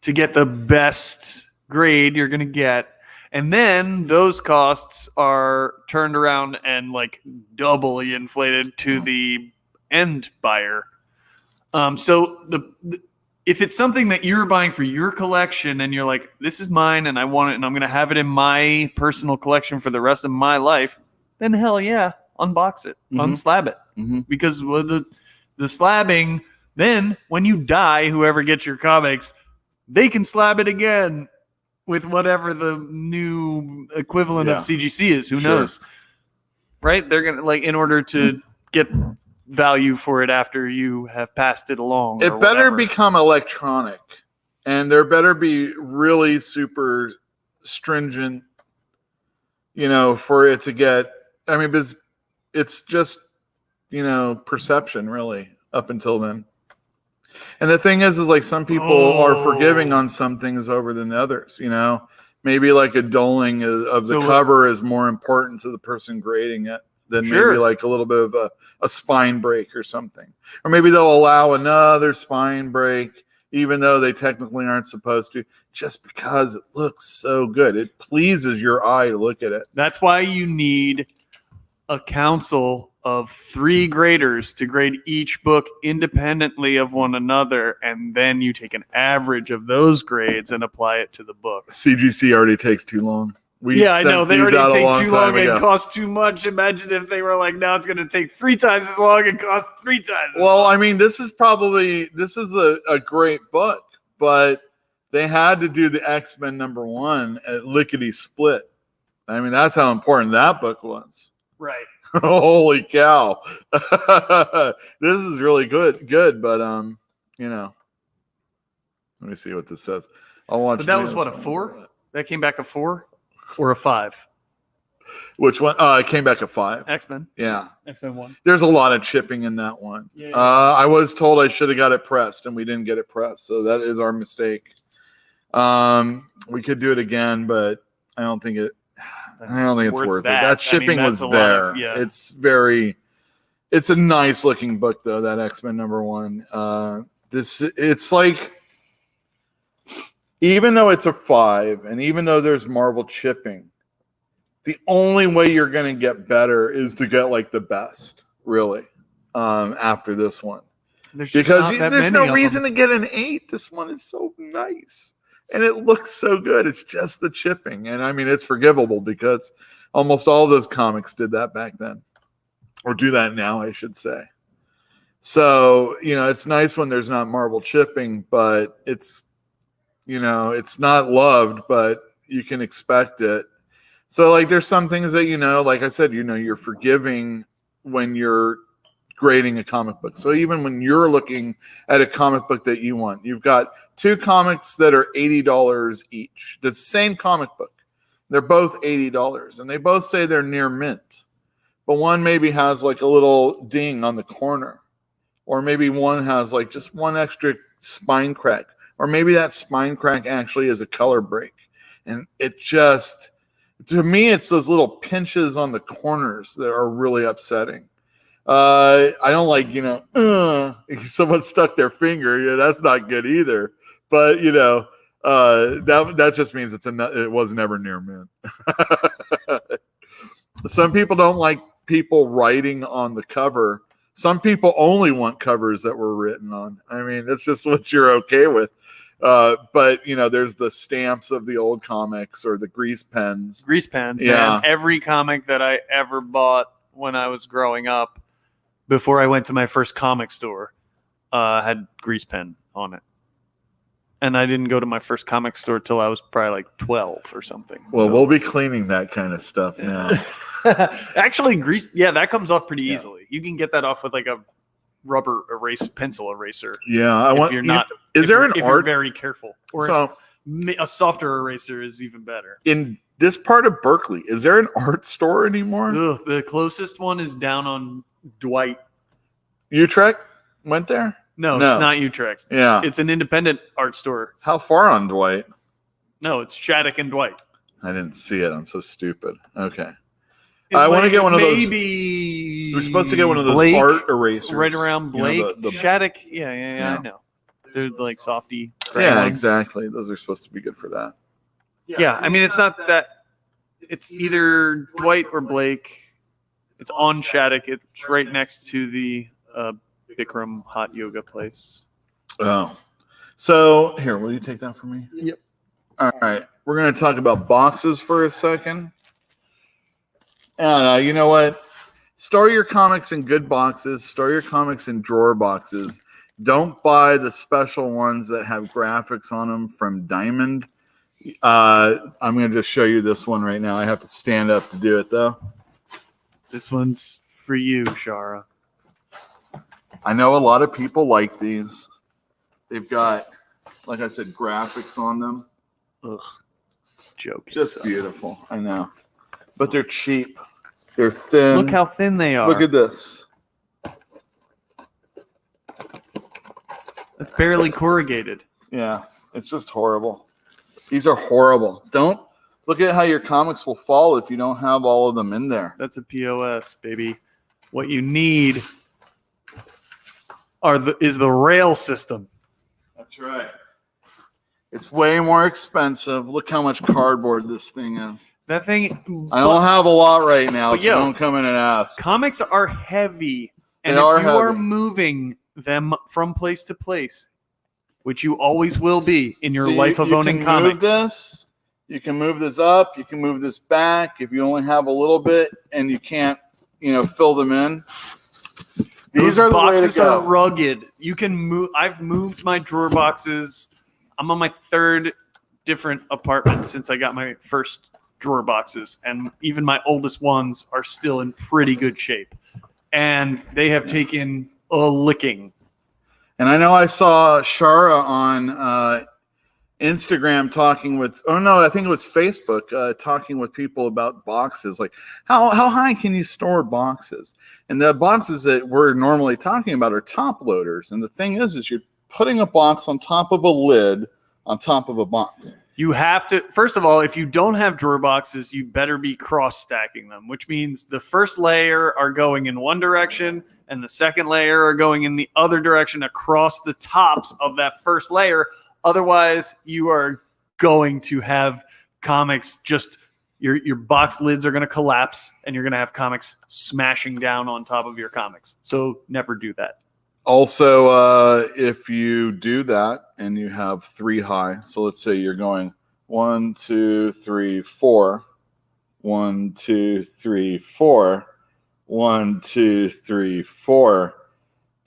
the best grade you're going to get. And then those costs are turned around and like doubly inflated to the end buyer. So if it's something that you're buying for your collection and you're like, this is mine and I want it and I'm going to have it in my personal collection for the rest of my life, then hell yeah, unbox it, unslab it. Because with the slabbing, then when you die, whoever gets your comics, they can slab it again with whatever the new equivalent of CGC is. Who knows? Right? They're going to, like, in order to get value for it after you have passed it along. It better become electronic, and there better be really super stringent, for it to get, because it's just, perception really up until then. And the thing is like some people are forgiving on some things over than the others. You know, maybe like a doling of the cover is more important to the person grading it than maybe like a little bit of a spine break or something. Or maybe they'll allow another spine break, even though they technically aren't supposed to, just because it looks so good. It pleases your eye to look at it. That's why you need a council of 3 graders to grade each book independently of one another, and then you take an average of those grades and apply it to the book. CGC already takes too long. I know. They already take too long and cost too much. Imagine if they were like, now it's going to take 3 times as long and cost 3 times as Well, much. I mean, this is a great book, but they had to do the X-Men #1 at lickety split. I mean, that's how important that book was. Right. Holy cow. This is really good, but you know. Let me see what this says. I'll watch. But that was what, a 4? That came back a 4 or a 5? Which one? It came back a 5. X-Men. Yeah. X-Men 1. There's a lot of chipping in that one. Yeah. I was told I should have got it pressed, and we didn't get it pressed, so that is our mistake. We could do it again, but I don't think it's worth it. That shipping was there. It's a nice looking book though, that X-Men #1. It's like, even though it's a 5 and even though there's Marvel chipping, the only way you're going to get better is to get like the best, really, after this one. Because there's no reason to get an 8. This one is so nice. And it looks so good. It's just the chipping. And I mean, it's forgivable because almost all those comics did that back then. Or do that now, I should say. So, you know, it's nice when there's not Marvel chipping, but it's, you know, it's not loved, but you can expect it. So, like, there's some things that, you know, like I said, you know, you're forgiving when you're grading a comic book. So even when you're looking at a comic book that you want, you've got 2 comics that are $80 each. The same comic book. They're both $80 and they both say they're near mint. But one maybe has like a little ding on the corner. Or maybe one has like just one extra spine crack. Or maybe that spine crack actually is a color break. And it just, to me, it's those little pinches on the corners that are really upsetting. I don't like, you know, someone stuck their finger. Yeah, that's not good either. But, you know, that just means it was never near mint. Some people don't like people writing on the cover. Some people only want covers that were written on. I mean, that's just what you're okay with. But, you know, there's the stamps of the old comics or the grease pens. Grease pens, Yeah. man. Every comic that I ever bought when I was growing up, before I went to my first comic store, had grease pen on it. And I didn't go to my first comic store till I was probably like 12 or something. Well, we'll be cleaning that kind of stuff now. Actually, grease, that comes off pretty easily. You can get that off with like a rubber pencil eraser. Yeah, if you're you're very careful. Or So a softer eraser is even better. in this part of Berkeley, is there an art store anymore? Ugh, the closest one is down on Dwight. Utrecht went there? No, it's not Utrecht. Yeah. It's an independent art store. How far on Dwight? No, it's Shattuck and Dwight. I didn't see it. I'm so stupid. Okay. I want to get one of those. Maybe We're supposed to get one of those Blake, art erasers. right around Blake. You know, the Shattuck. Yeah, I know. They're like softy. yeah, ones. exactly. Those are supposed to be good for that. Yeah, I mean, it's not that. It's either Dwight or Blake. It's on Shattuck. It's right next to the Bikram hot yoga place. Oh. So, here, will you take that for me? Yep. All right. We're going to talk about boxes for a second. And you know what? Store your comics in good boxes. Store your comics in drawer boxes. Don't buy the special ones that have graphics on them from Diamond. I'm going to just show you this one right now. I have to stand up to do it, though. This one's for you, Shara. I know a lot of people like these. They've got, like I said, graphics on them. Ugh. Joke. Just beautiful. I know. But they're cheap. They're thin. Look how thin they are. Look at this. That's barely corrugated. Yeah, it's just horrible. These are horrible. Don't look at how your comics will fall if you don't have all of them in there. That's a POS, baby. What you need is the rail system. That's right. It's way more expensive. Look how much cardboard this thing is. That thing. I don't have a lot right now, but so yo, don't come in and ask. Comics are heavy, and They if are you are heavy. moving them from place to place, which you always will be in your See, life of you owning can comics. Move this. You can move this up. You can move this back. If you only have a little bit and you can't, fill them in. These Those are the way to boxes go. are rugged. You can move. I've moved my drawer boxes. I'm on my third different apartment since I got my first drawer boxes, and even my oldest ones are still in pretty good shape. And they have taken a licking. And I know I saw Shara on Instagram talking with, I think it was Facebook, talking with people about boxes. Like, how high can you store boxes? And the boxes that we're normally talking about are top loaders. And the thing is you're putting a box on top of a lid on top of a box. You have to, first of all, if you don't have drawer boxes, you better be cross-stacking them, which means the first layer are going in one direction and the second layer are going in the other direction across the tops of that first layer. Otherwise, you are going to have comics just, your box lids are going to collapse and you're going to have comics smashing down on top of your comics. So never do that. Also, if you do that and you have 3 high, so let's say you're going 1, 2, 3, 4, 1, 2, 3, 4, 1, 2, 3, 4,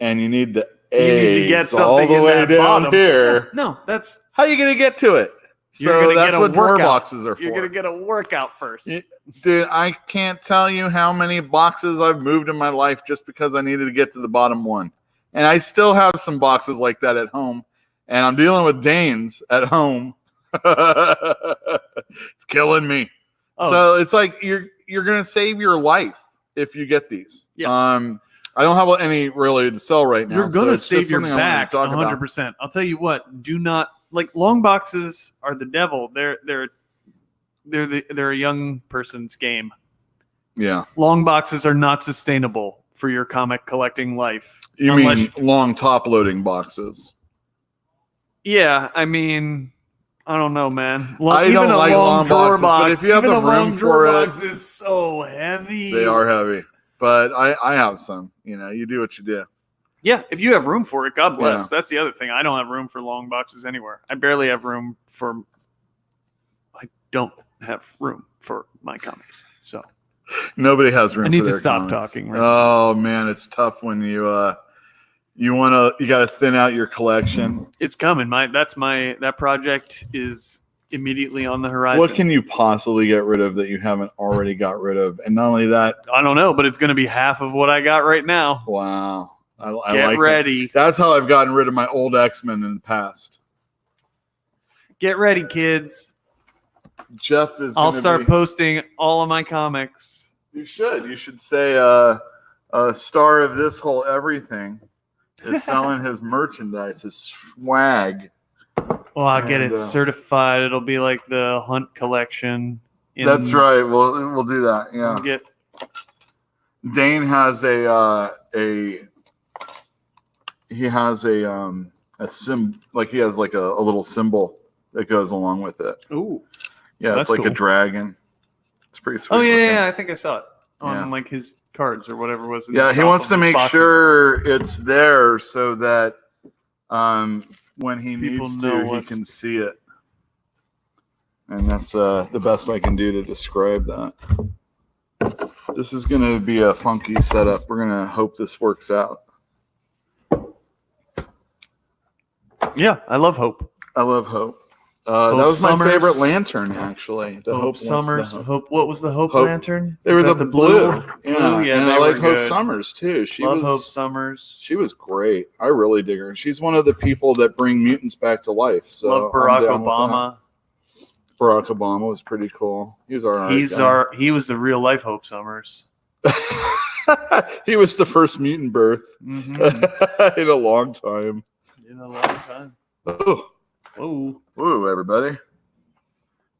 and you need the You A's need to get all something the in way that down bottom. here. No, that's How are you going to get to it? You're So gonna that's get a what drawer workout. boxes are for. you're gonna get a workout first. Yeah. Dude, I can't tell you how many boxes I've moved in my life just because I needed to get to the bottom one. And I still have some boxes like that at home. And I'm dealing with Danes at home. It's killing me. Oh. So it's like you're going to save your life if you get these. Yeah. I don't have any really to sell right now. You're gonna so it's save just your something I wanted back to talk about. 100%. I'll tell you what. Do not like long boxes are the devil. They're a young person's game. Yeah. Long boxes are not sustainable for your comic collecting life. You Unless- mean long top loading boxes? Yeah, I mean, I don't know, man. I don't like long boxes, but if you have even the a long room drawer for it- box is so heavy. They are heavy. But I have some. You do what you do. Yeah, if you have room for it, God bless. Yeah. That's the other thing. I don't have room for long boxes anywhere. I barely have room for. I don't have room for my comics. So Nobody has room. I need for to their stop comics. talking right Oh man, it's tough when you got to thin out your collection. it's coming. That project is immediately on the horizon. What can you possibly get rid of that you haven't already got rid of? And not only that, I don't know, but it's going to be half of what I got right now. wow, I Get like that. ready. That's how I've gotten rid of my old X-Men in the past. Get ready, kids. Jeff is. I'll gonna start be- posting all of my comics. You should say a star of this whole everything is selling his merchandise, his swag. Well, I'll get And, it certified. It'll be like the Hunt collection. That's right. We'll do that. Yeah. We'll get Dane has a sim, like he has like a little symbol that goes along with it. ooh. Yeah, That's it's like a cool. dragon. It's pretty sweet. Oh yeah, looking. yeah, I think I saw it on Yeah. like his cards or whatever was. In Yeah, the he top wants of to his make boxes. sure it's there so that when he People needs know to, he what's- can see it. And that's the best I can do to describe that. This is going to be a funky setup. We're going to hope this works out. Yeah, I love Hope. I love Hope. That Hope was my Summers. favorite lantern, actually. The Hope Summers. Hope. What was the Hope, Hope- lantern? They Was were that the blue. Yeah, Blue? Yeah, and they I were like Hope good. Summers too. Love Hope Summers. She was great. I really dig her. She's one of the people that bring mutants back to life. So Love I'm Barack down with Obama. that. Barack Obama was pretty cool. He was all right. He was the real life Hope Summers. He was the first mutant birth Mhm. in a long time. in a long time. Oh, Whoa. whoa, everybody.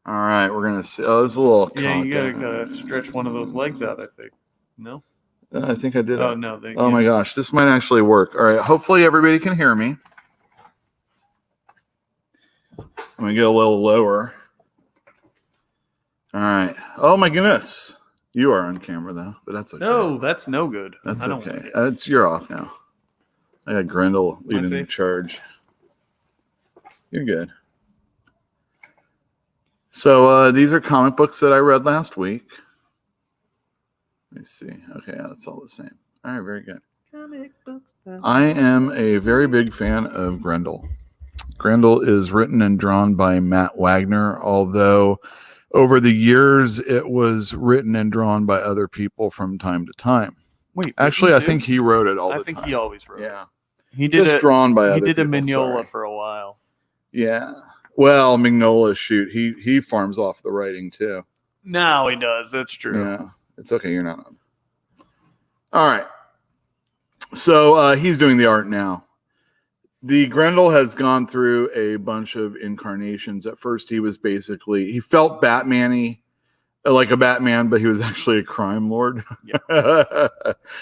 All right, we're going to see. Oh, this is a little Yeah, you conk. gotta stretch one of those legs out, I think. No? I think I did Oh, it. no. Oh my gosh, this might actually work. All right, hopefully everybody can hear me. I'm going to get a little lower. All right. Oh my goodness. You are on camera though, but that's okay. No, that's no good. That's I don't okay. like it. You're off now. I got Grendel Am I leading the safe? charge. You're good. So these are comic books that I read last week. Let me see. Okay, yeah, that's all the same. All right, very good. Comic books. I am a very big fan of Grendel. Grendel is written and drawn by Matt Wagner, although over the years it was written and drawn by other people from time to time. Wait, Actually, I too? think he wrote it all the I think time. he always wrote. Yeah, He did just drawn by other He did a people, Mignola sorry. for a while. Yeah. Well, Mignola, shoot, he farms off the writing too. Now he does. That's true. Yeah, it's okay. You're not on. All right. So he's doing the art now. The Grendel has gone through a bunch of incarnations. At first, he felt Batman-y, like a Batman, but he was actually a crime lord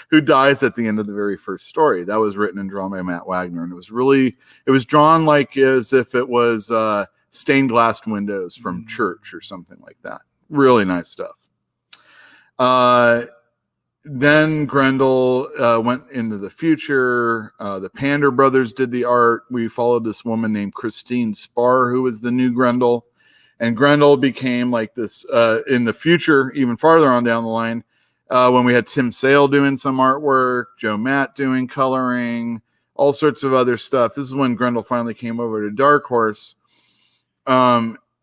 who dies at the end of the very first story. That was written and drawn by Matt Wagner, and it was drawn like as if it was stained glass windows from church or something like that. Really nice stuff. Then Grendel went into the future. The Pander brothers did the art. We followed this woman named Christine Spar, who was the new Grendel. And Grendel became like this in the future, even farther on down the line, when we had Tim Sale doing some artwork, Joe Matt doing coloring, all sorts of other stuff. This is when Grendel finally came over to Dark Horse.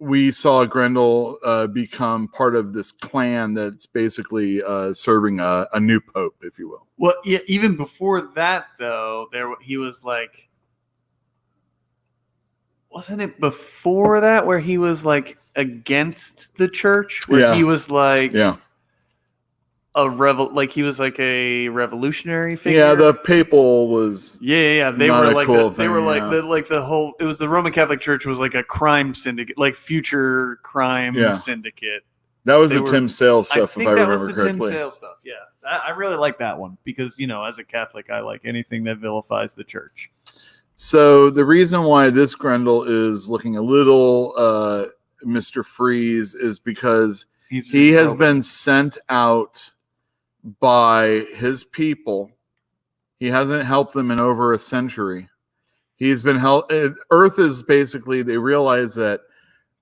We saw Grendel become part of this clan that's basically serving a new pope, if you will. Well, yeah. Even before that, though, he was like, wasn't it before that where he was like against the church? Where he was like, he was like a revolutionary figure. Yeah, the papal was. Yeah. They not were a like cool they thing, were like yeah. the whole. It was the Roman Catholic Church was like a crime syndicate, like future crime syndicate. That was They the were- Tim Sale I stuff, think if I that remember was the correctly. Tim Sale stuff. Yeah, I really like that one because as a Catholic, I like anything that vilifies the church. So the reason why this Grendel is looking a little Mr. Freeze is because he has been sent out by his people. He hasn't helped them in over a century. He's been helped. Earth is basically, they realize that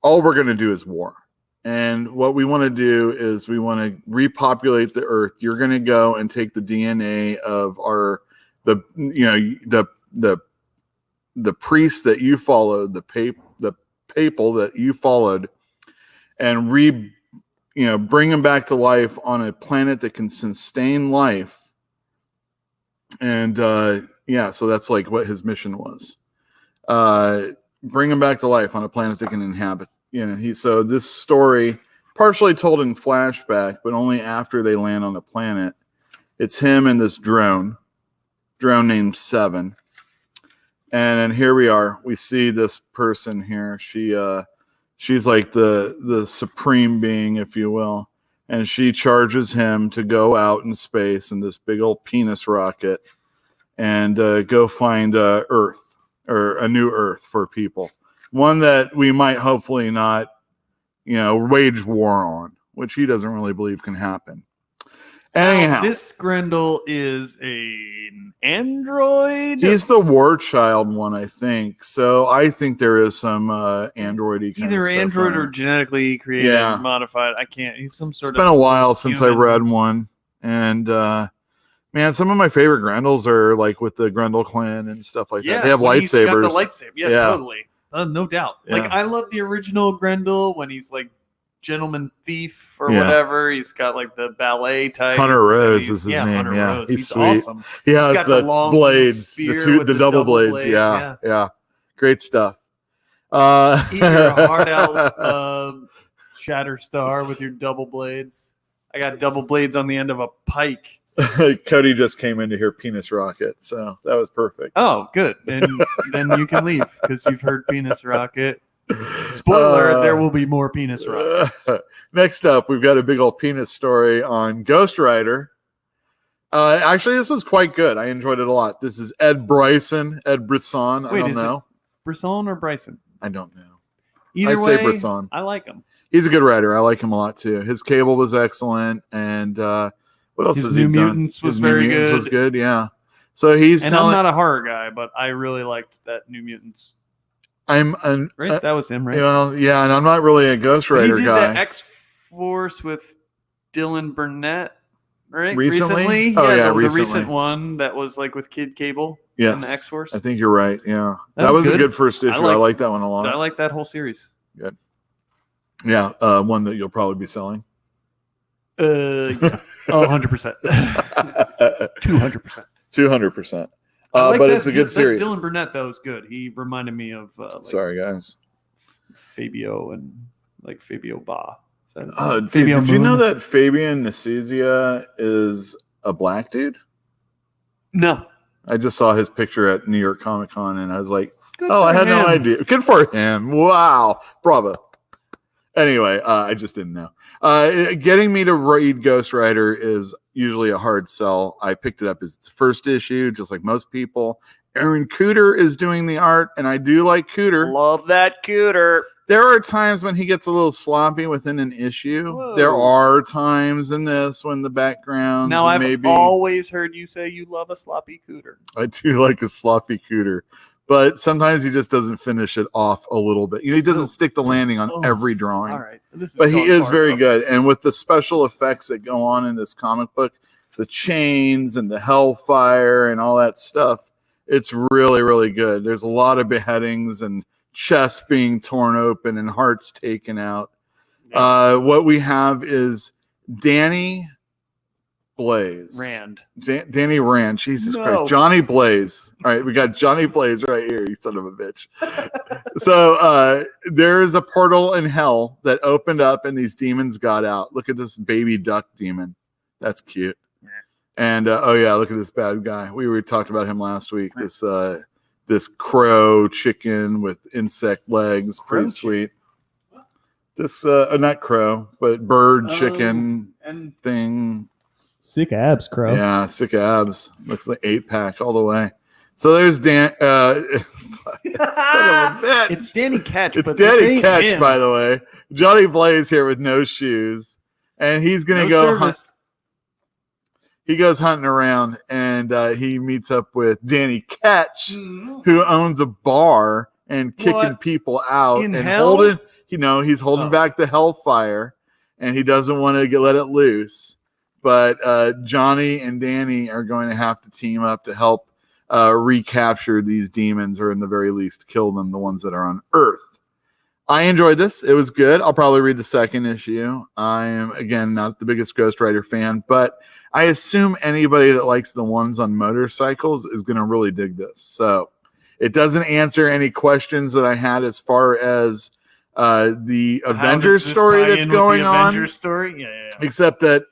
all we're going to do is war. And what we want to do is we want to repopulate the Earth. You're going to go and take the DNA of the priests that you followed, the papal that you followed, and bring them back to life on a planet that can sustain life. And so that's like what his mission was. Bring them back to life on a planet that can inhabit. So this story, partially told in flashback, but only after they land on the planet. It's him and this drone named Seven. And then here we are. We see this person here. She's like the supreme being, if you will. And she charges him to go out in space in this big old penis rocket and go find Earth, or a new Earth for people. One that we might hopefully not, wage war on, which he doesn't really believe can happen. Anyhow, This Grendel is an android. he's the war child one, I think. So I think there is some android-y kind either of stuff android on or it. genetically created, Yeah. modified. I can't. He's some sort It's been a while since I human. read one. And man, some of my favorite Grendels are like with the Grendel clan and stuff like that. They have when he's got lightsabers. the lightsaber. Yeah, totally. No doubt. Yeah. Like I love the original Grendel when he's like gentleman thief or Yeah. whatever. He's got like the ballet type. Hunter Rose is his name. Hunter Yeah, Rose. he's He's sweet. awesome. He has got the the long blades, spear with the the double double blades. blades, Yeah. Great stuff. Eat your heart out, Shatterstar, with your double blades. I got double blades on the end of a pike. Cody just came in to hear Penis Rocket, so that was perfect. Oh, good. And then you can leave because you've heard Penis Rocket. Spoiler: there will be more Penis Rocket. Next up, we've got a big old penis story on Ghost Rider. Actually, this was quite good. I enjoyed it a lot. This is Ed Brisson. I Wait, don't is know. Brisson or Bryson? I don't know. Either I way, say Brisson. I like him. He's a good writer. I like him a lot too. His Cable was excellent, and what else His has he New done? Mutants was His New very Mutants good. was good. Yeah. So he's And telling. I'm not a horror guy, but I really liked that New Mutants. I'm an. Right? That was him, right? Well, yeah, and I'm not really a Ghost But Rider he did guy. that X-Force with Dylan Burnett, right? Recently? Oh, yeah, the recently. recent one that was like with Kid Cable Yes, and the X-Force. I think you're right. Yeah, That that was was a good. good first issue. I like that one a lot. I like that whole series. Yeah, one that you'll probably be selling. Yeah. Oh, 100%. 200%. 200%. I like But that, it's a good series. That Dylan Burnett, though, is good. He reminded me of Sorry, guys. Fabio and like Fabio Ba. Is that Dude, Fabio did you know Moon? that Fabian Nicieza is a black dude? No. I just saw his picture at New York Comic Con, and I was like, Good "Oh, I for had no him. idea." Good for him! Wow, bravo. Anyway, I just didn't know. Getting me to read Ghost Rider is usually a hard sell. I picked it up as its first issue, just like most people. Aaron Cooter is doing the art, and I do like Cooter. Love that Cooter. There are times when he gets a little sloppy within an issue. Whoa. There are times in this when the backgrounds. Now, I've maybe always heard you say you love a sloppy Cooter. I do like a sloppy Cooter, but sometimes he just doesn't finish it off a little bit. He doesn't stick the landing on every drawing. All right. This But he going is far very enough. good. And with the special effects that go on in this comic book, the chains and the hellfire and all that stuff, it's really, really good. There's a lot of beheadings and chests being torn open and hearts taken out. What we have is Danny Blaze. Rand. Danny Rand. Jesus No. Christ. Johnny Blaze. All right, we got Johnny Blaze right here, you son of a bitch. So there is a portal in hell that opened up and these demons got out. Look at this baby duck demon. That's cute. And oh yeah, look at this bad guy. We talked about him last week. This crow chicken with insect legs, pretty Crow sweet. This not crow, but bird chicken And thing. Sick abs, Crow. Yeah, sick abs. Looks like 8-pack all the way. So there's Dan. Son of a bitch. it's Danny Ketch. It's but this Danny ain't Ketch, him. by the way. Johnny Blaze here with no shoes, and he's gonna No go. service. He goes hunting around, and he meets up with Danny Ketch, who owns a bar and kicking What? people out In and hell? holding. He's holding Oh. back the hellfire, and he doesn't want to let it loose. But Johnny and Danny are going to have to team up to help recapture these demons, or in the very least, kill them, the ones that are on Earth. I enjoyed this. It was good. I'll probably read the second issue. I am, again, not the biggest Ghost Rider fan, but I assume anybody that likes the ones on motorcycles is going to really dig this. So it doesn't answer any questions that I had as far as the How Avengers does this story tie that's in with going the on, Avengers story? Yeah. except that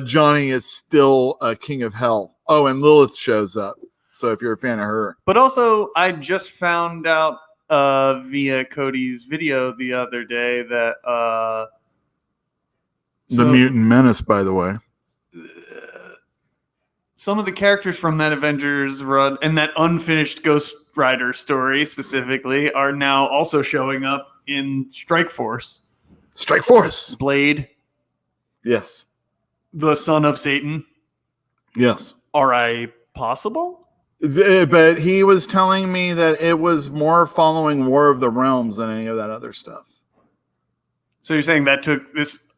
Johnny is still king of hell. Oh, and Lilith shows up. So if you're a fan of her, But also, I just found out via Cody's video the other day that the Mutant Menace, by the way. some of the characters from that Avengers run and that unfinished Ghost Rider story specifically are now also showing up in Strike Force. Strike Force. Blade, Yes. the son of Satan. Yes. Are I possible? But he was telling me that it was more following War of the Realms than any of that other stuff. So you're saying that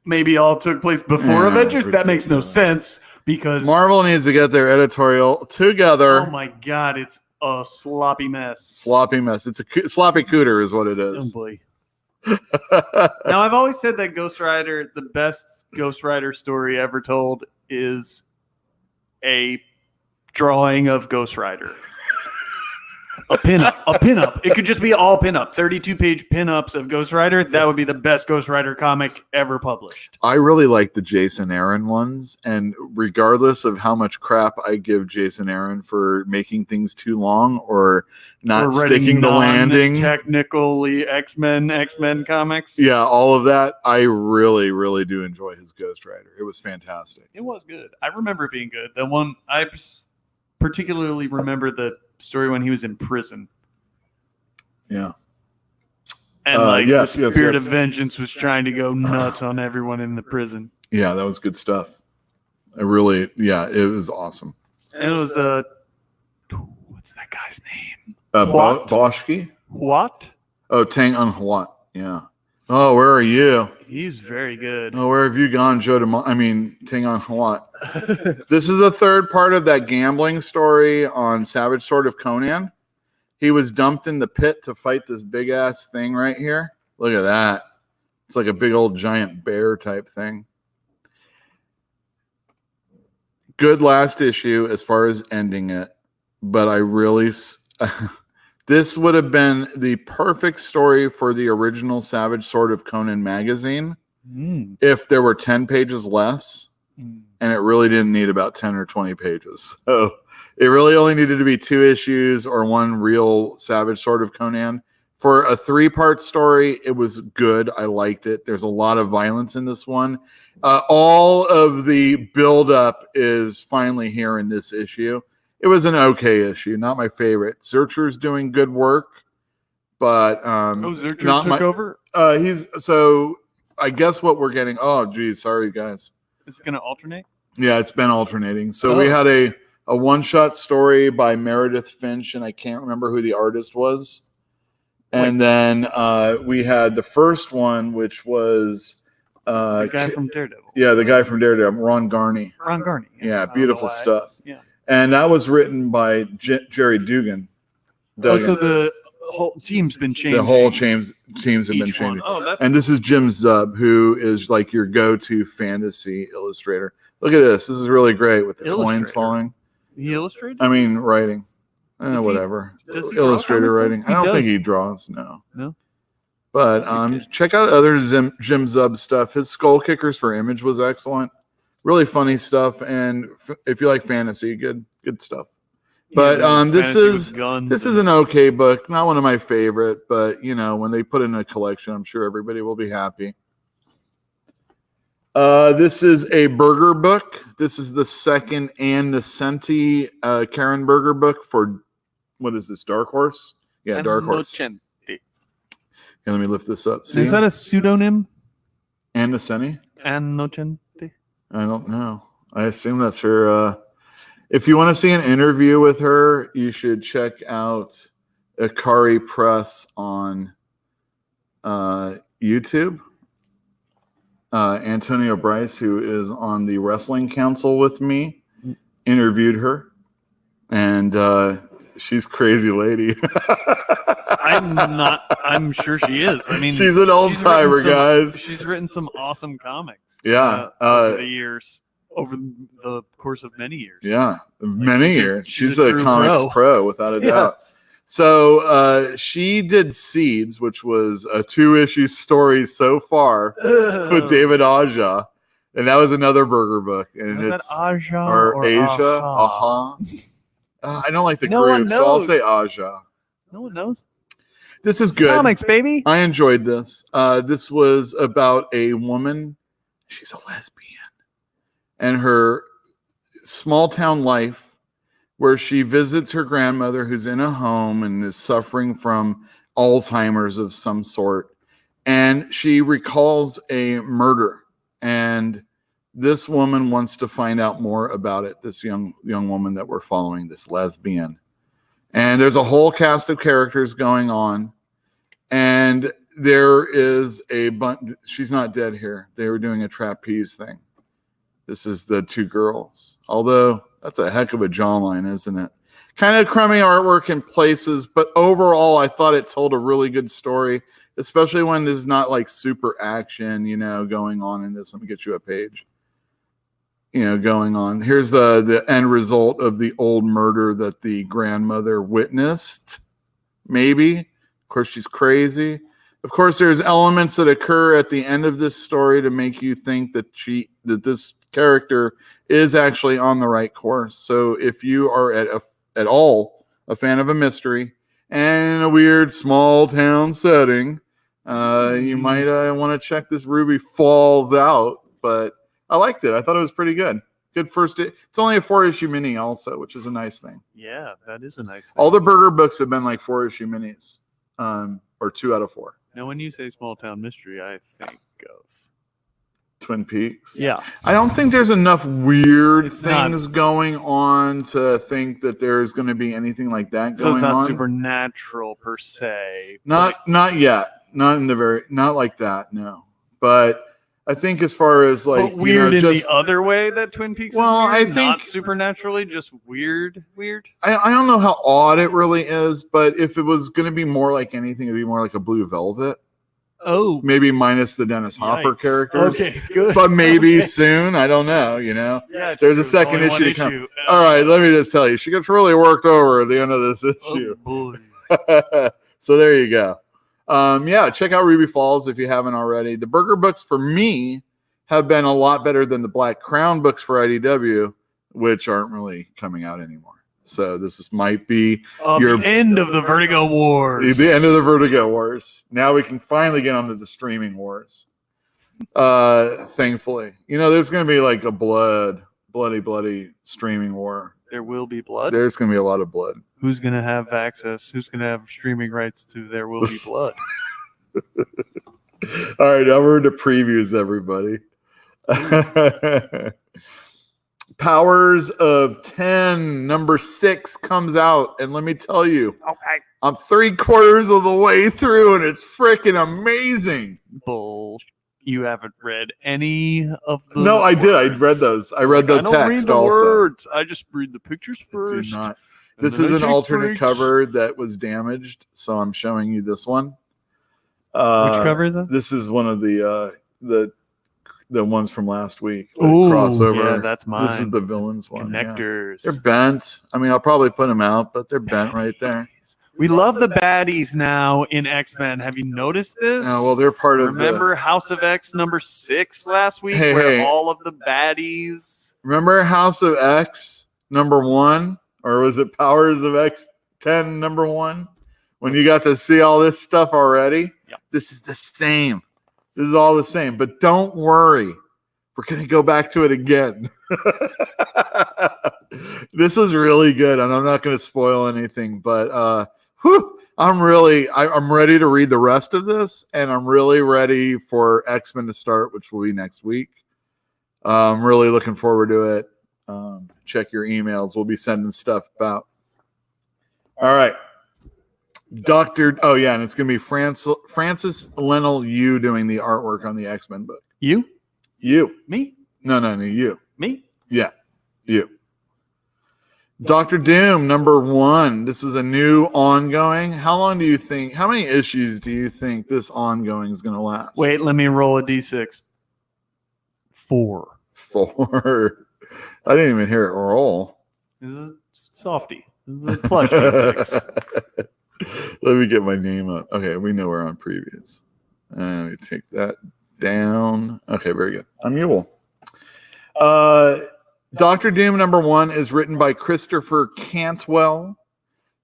maybe all took place before Yeah, Avengers? That makes no ridiculous. sense because Marvel needs to get their editorial together. oh my god, it's a sloppy mess. Sloppy mess. It's a sloppy cooter is what it Oh is. boy. Now I've always said that Ghost Rider, the best Ghost Rider story ever told, is a drawing of Ghost Rider. A pinup. It could just be all pinup. 32-page pinups of Ghost Rider. That would be the best Ghost Rider comic ever published. I really like the Jason Aaron ones, and regardless of how much crap I give Jason Aaron for making things too long or not sticking the landing, technically X-Men comics. yeah, all of that, I really, really do enjoy his Ghost Rider. It was fantastic. It was good. I remember it being good. The one I particularly remember the story when he was in prison. Yeah. And the spirit yes. of vengeance was trying to go nuts on everyone in the prison. Yeah, that was good stuff. It was awesome. And it was what's that guy's name? Boschke? What? Oh, Tang Unhwat. Yeah. Oh, where are you? He's very good. Oh, where have you gone, Tang Unhwat? This is the third part of that gambling story on Savage Sword of Conan. He was dumped in the pit to fight this big ass thing right here. Look at that. It's like a big old giant bear type thing. Good last issue as far as ending it, but I really this would have been the perfect story for the original Savage Sword of Conan magazine if there were 10 pages less, and it really didn't need about 10 or 20 pages. So it really only needed to be 2 issues or 1 real Savage Sword of Conan. For a 3-part story, it was good. I liked it. There's a lot of violence in this one. All of the buildup is finally here in this issue. It was an okay issue, not my favorite. Zurcher's doing good work, but Zurcher took over. So I guess what we're getting. Oh, geez, sorry guys. Is it going to alternate? Yeah, it's been alternating. So we had a one-shot story by Meredith Finch, and I can't remember who the artist was. And then we had the first one, which was the guy from Daredevil. Yeah, the guy from Daredevil, Ron Garney. Yeah, beautiful stuff. Yeah. And that was written by Jerry Dugan. So the whole team's been changing. The whole teams have been changing. And this is Jim Zub, who is like your go-to fantasy illustrator. Look at this. This is really great with the coins falling. He illustrated? I mean, writing. Whatever. Does he Illustrator draw writing. I don't think he draws, no. No? But check out other Jim Zub stuff. His Skull Kickers for Image was excellent. Really funny stuff, and if you like fantasy, good stuff. But this is an okay book, not one of my favorite, but when they put it in a collection, I'm sure everybody will be happy. This is a Berger book. This is the second Ann Nesenti Karen Berger book for what is this? Dark Horse? Yeah, Dark Horse. Yeah, let me lift this up. See? Is that a pseudonym? Ann Nesenti? Ann Nocente? I don't know. I assume that's her. If you want to see an interview with her, you should check out Akari Press on YouTube. Antonio Bryce, who is on the Wrestling Council with me, interviewed her. And she's a crazy lady. I'm sure she is. I mean, she's an old timer, guys. She's written some awesome comics. Yeah. Over the course of many years. Yeah. Many years. She's a comics pro without a doubt. So she did Seeds, which was a 2-issue story so far with David Aja. And that was another Berger book. And is it's that Aja or Asia? I don't like the group, so I'll say Aja. No one knows. This is good. Comics, baby. I enjoyed this. This was about a woman. She's a lesbian. And her small town life, where she visits her grandmother who's in a home and is suffering from Alzheimer's of some sort. And she recalls a murder. And this woman wants to find out more about it, this young woman that we're following, this lesbian. And there's a whole cast of characters going on. And there is a bunch. She's not dead here. They were doing a trapeze thing. This is the 2 girls. Although that's a heck of a jawline, isn't it? Kind of crummy artwork in places, but overall, I thought it told a really good story, especially when there's not like super action, going on in this. Let me get you a page. Going on. Here's the end result of the old murder that the grandmother witnessed. maybe. Of course, she's crazy. Of course, there's elements that occur at the end of this story to make you think that this character is actually on the right course. So if you are at all a fan of a mystery and a weird small town setting, you might want to check this Ruby Falls out. But I liked it. I thought it was pretty good. Good first. It's only a 4-issue mini also, which is a nice thing. Yeah, that is a nice thing. All the Burger books have been like 4-issue minis, or 2 out of 4. Now, when you say small town mystery, I think of Twin Peaks. Yeah. I don't think there's enough weird It's not- things going on to think that there's going to be anything like that So going it's not on. supernatural per se. Not yet. Not like that. No. But I think as far as like But weird in just the other way that Twin Peaks Well, is weird, I think- not supernaturally, just weird. I don't know how odd it really is, but if it was going to be more like anything, it'd be more like a Blue Velvet. Oh, Maybe minus the Dennis Hopper yikes. characters. Okay, good. But maybe Okay. soon. I don't know. Yeah, it's There's true. a second It's only issue one to come. All right, let me just tell you, she gets really worked over at the end of this issue. Oh, boy. So there you go. Yeah, check out Ruby Falls if you haven't already. The Burger books for me have been a lot better than the Black Crown books for IDW, which aren't really coming out anymore. So might be The end of the Vertigo Wars. the end of the Vertigo Wars. Now we can finally get onto the streaming wars. Thankfully, there's going to be like a bloody streaming war. There will be blood. There's going to be a lot of blood. Who's going to have access? Who's going to have streaming rights to There Will Be Blood? All right, now we're into previews, everybody. Powers of 10, number 6 comes out, and let me tell you, Okay. I'm 3/4 of the way through, and it's freaking amazing. Bull. You haven't read any of the No, I did. I words. read those. I read the I don't text read the also. words. I just read the pictures Do first. not. and This then is I an take alternate breaks. cover that was damaged, so I'm showing you this one. Which cover is that? This is one of the ones from last week. The Ooh, crossover. yeah, that's mine. This is the villains one. yeah. Connectors. They're bent. I mean, I'll probably put them out, but they're bent right there. We love the baddies now in X-Men. Have you noticed this? Oh, well, they're part of. Remember House of X number 6 last week, Hey, where hey. all of the baddies. Remember House of X number 1, or was it Powers of X 10 number 1? When you got to see all this stuff already. Yep. This is the same. This is all the same. But don't worry, we're gonna go back to it again. This is really good, and I'm not gonna spoil anything, but I'm ready to read the rest of this, and I'm really ready for X-Men to start, which will be next week. I'm really looking forward to it. Check your emails. We'll be sending stuff out. All right. and it's going to be Francis Lennell Yu doing the artwork on the X-Men book. You? You. Me? No, you. Me? Yeah, you. Dr. Doom, number 1. This is a new ongoing. How many issues do you think this ongoing is going to last? Wait, let me roll a d6. 4. 4. I didn't even hear it roll. This is softy. This is a plush d6. Let me get my name up. Okay, we know we're on previews. Let me take that down. Okay, very good. I'm Yule. Dr. Doom number 1 is written by Christopher Cantwell.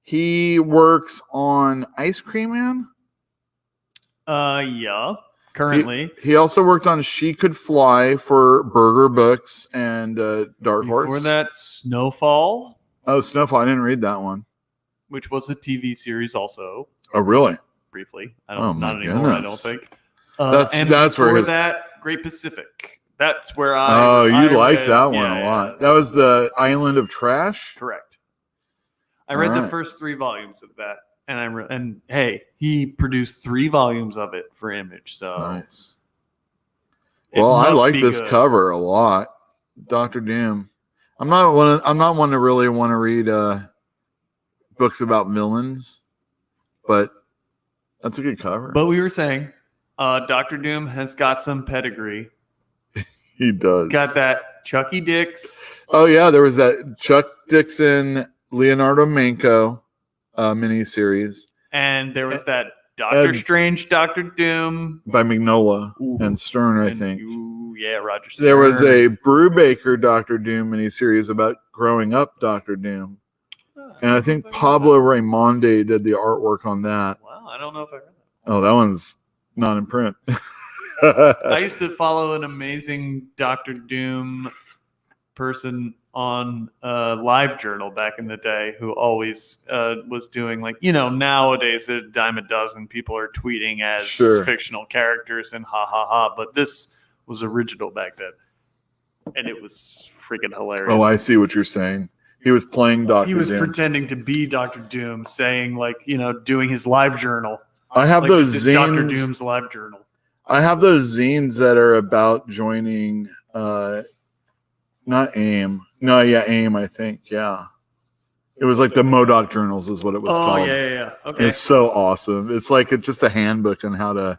He works on Ice Cream Man. Yeah. Currently. He also worked on She Could Fly for Burger Books and Dark Horse. Before that, Snowfall, Oh, Snowfall. I didn't read that one. which was a TV series also, Oh, really? briefly. Oh, my Not anymore, I don't goodness. think. That's and where before his. that, Great Pacific. That's where Oh, you like read- that one yeah, a yeah. lot. That was the Island of Trash. Correct. I read the Alright. first 3 volumes of that, and hey, he produced 3 volumes of it for Image. So Nice. it Well, I must like be this good. cover a lot. Dr. Doom. I'm not one to really want to read books about villains, but that's a good cover. But we were saying, Doctor Doom has got some pedigree. He does. Got that Chucky Dix. Oh yeah, there was that Chuck Dixon, Leonardo Manco miniseries. And there was that Doctor Ed- Strange, Doctor Doom, by Mignola Ooh. and Stern, I and think. Roger Stern. There was a Brubaker Doctor Doom miniseries about growing up Doctor Doom. And I think Pablo Raimondi did the artwork on that. Wow, I don't know if I read that. Oh, that one's not in print. I used to follow an amazing Doctor Doom person on Live Journal back in the day who always was doing, like, nowadays a dime a dozen people are tweeting as Sure. fictional characters and ha ha ha, but this was original back then. And it was freaking hilarious. Oh, I see what you're saying. He was playing Doctor He was Doom. pretending to be Doctor Doom, saying, like, doing his live journal. I have Like, those this is Doctor zines. Doom's live journal. I have those zines that are about joining not AIM. No, yeah, AIM, I think. Yeah. It was like the MODOK journals is what it was Oh, called. yeah. Okay. It's so awesome. It's like just a handbook on how to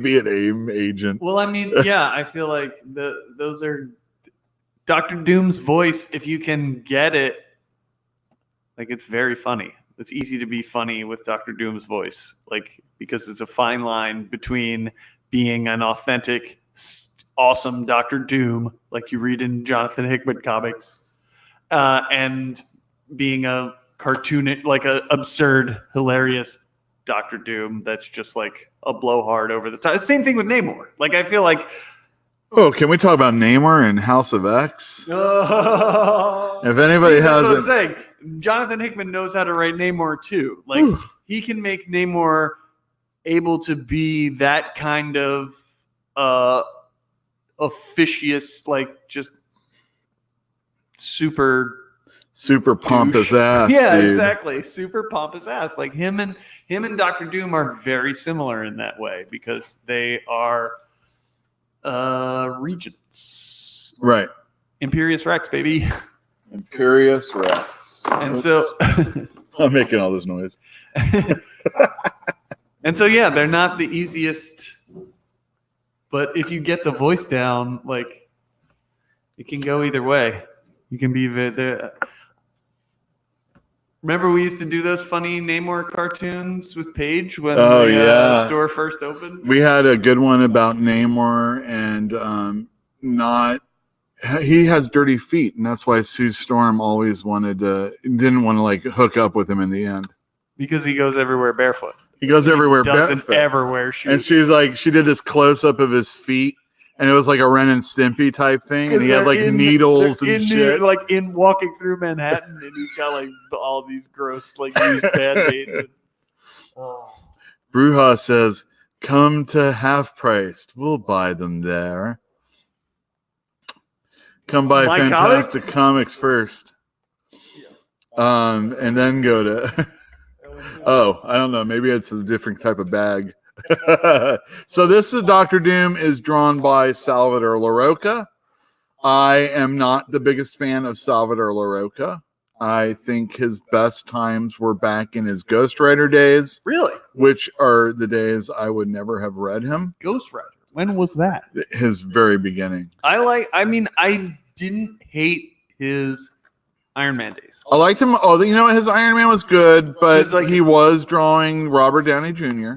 be an AIM agent. Well, I mean, yeah, I feel like those are Doctor Doom's voice. If you can get it, like, it's very funny. It's easy to be funny with Doctor Doom's voice, like, because it's a fine line between being an authentic, awesome Doctor Doom, like you read in Jonathan Hickman comics, and being a cartoon, like a absurd, hilarious Doctor Doom that's just like a blowhard over the top. Same thing with Namor. Like, I feel like Oh, can we talk about Namor and House of X? If anybody that's what I'm hasn't, saying. Jonathan Hickman knows how to write Namor too. Like, Whew. he can make Namor able to be that kind of officious, like, just super pompous ass. yeah, dude. exactly. Super pompous ass. Like, him and Doctor Doom are very similar in that way because they are regents. Right. Imperious Rex, baby. Imperious Rex. And Oops. so I'm making all this noise. and so yeah, they're not the easiest, but if you get the voice down, like, it can go either way. You can be there. Remember we used to do those funny Namor cartoons with Paige when the store first opened? We had a good one about Namor and he has dirty feet, and that's why Sue Storm always didn't want to like hook up with him in the end. Because he goes everywhere barefoot. He goes everywhere Doesn't barefoot. ever wear shoes. And she's like, she did this close up of his feet, and it was like a Ren and Stimpy type thing, and he had like needles and shit. Like in walking through Manhattan, and he's got like all these gross like used Band-Aids. And, Bruja says, "Come to Half Priced. We'll buy them there. Come buy My Fantastic Comics first, and then go to." Oh, I don't know. Maybe it's a different type of bag. So this is Doctor Doom is drawn by Salvador Larroca. I am not the biggest fan of Salvador Larroca. I think his best times were back in his Ghost Rider days, Really? which are the days I would never have read him. Ghost Rider. When was that? His very beginning. I didn't hate his Iron Man days. I liked him. Oh, you know what? His Iron Man was good, but He's like- he was drawing Robert Downey Jr.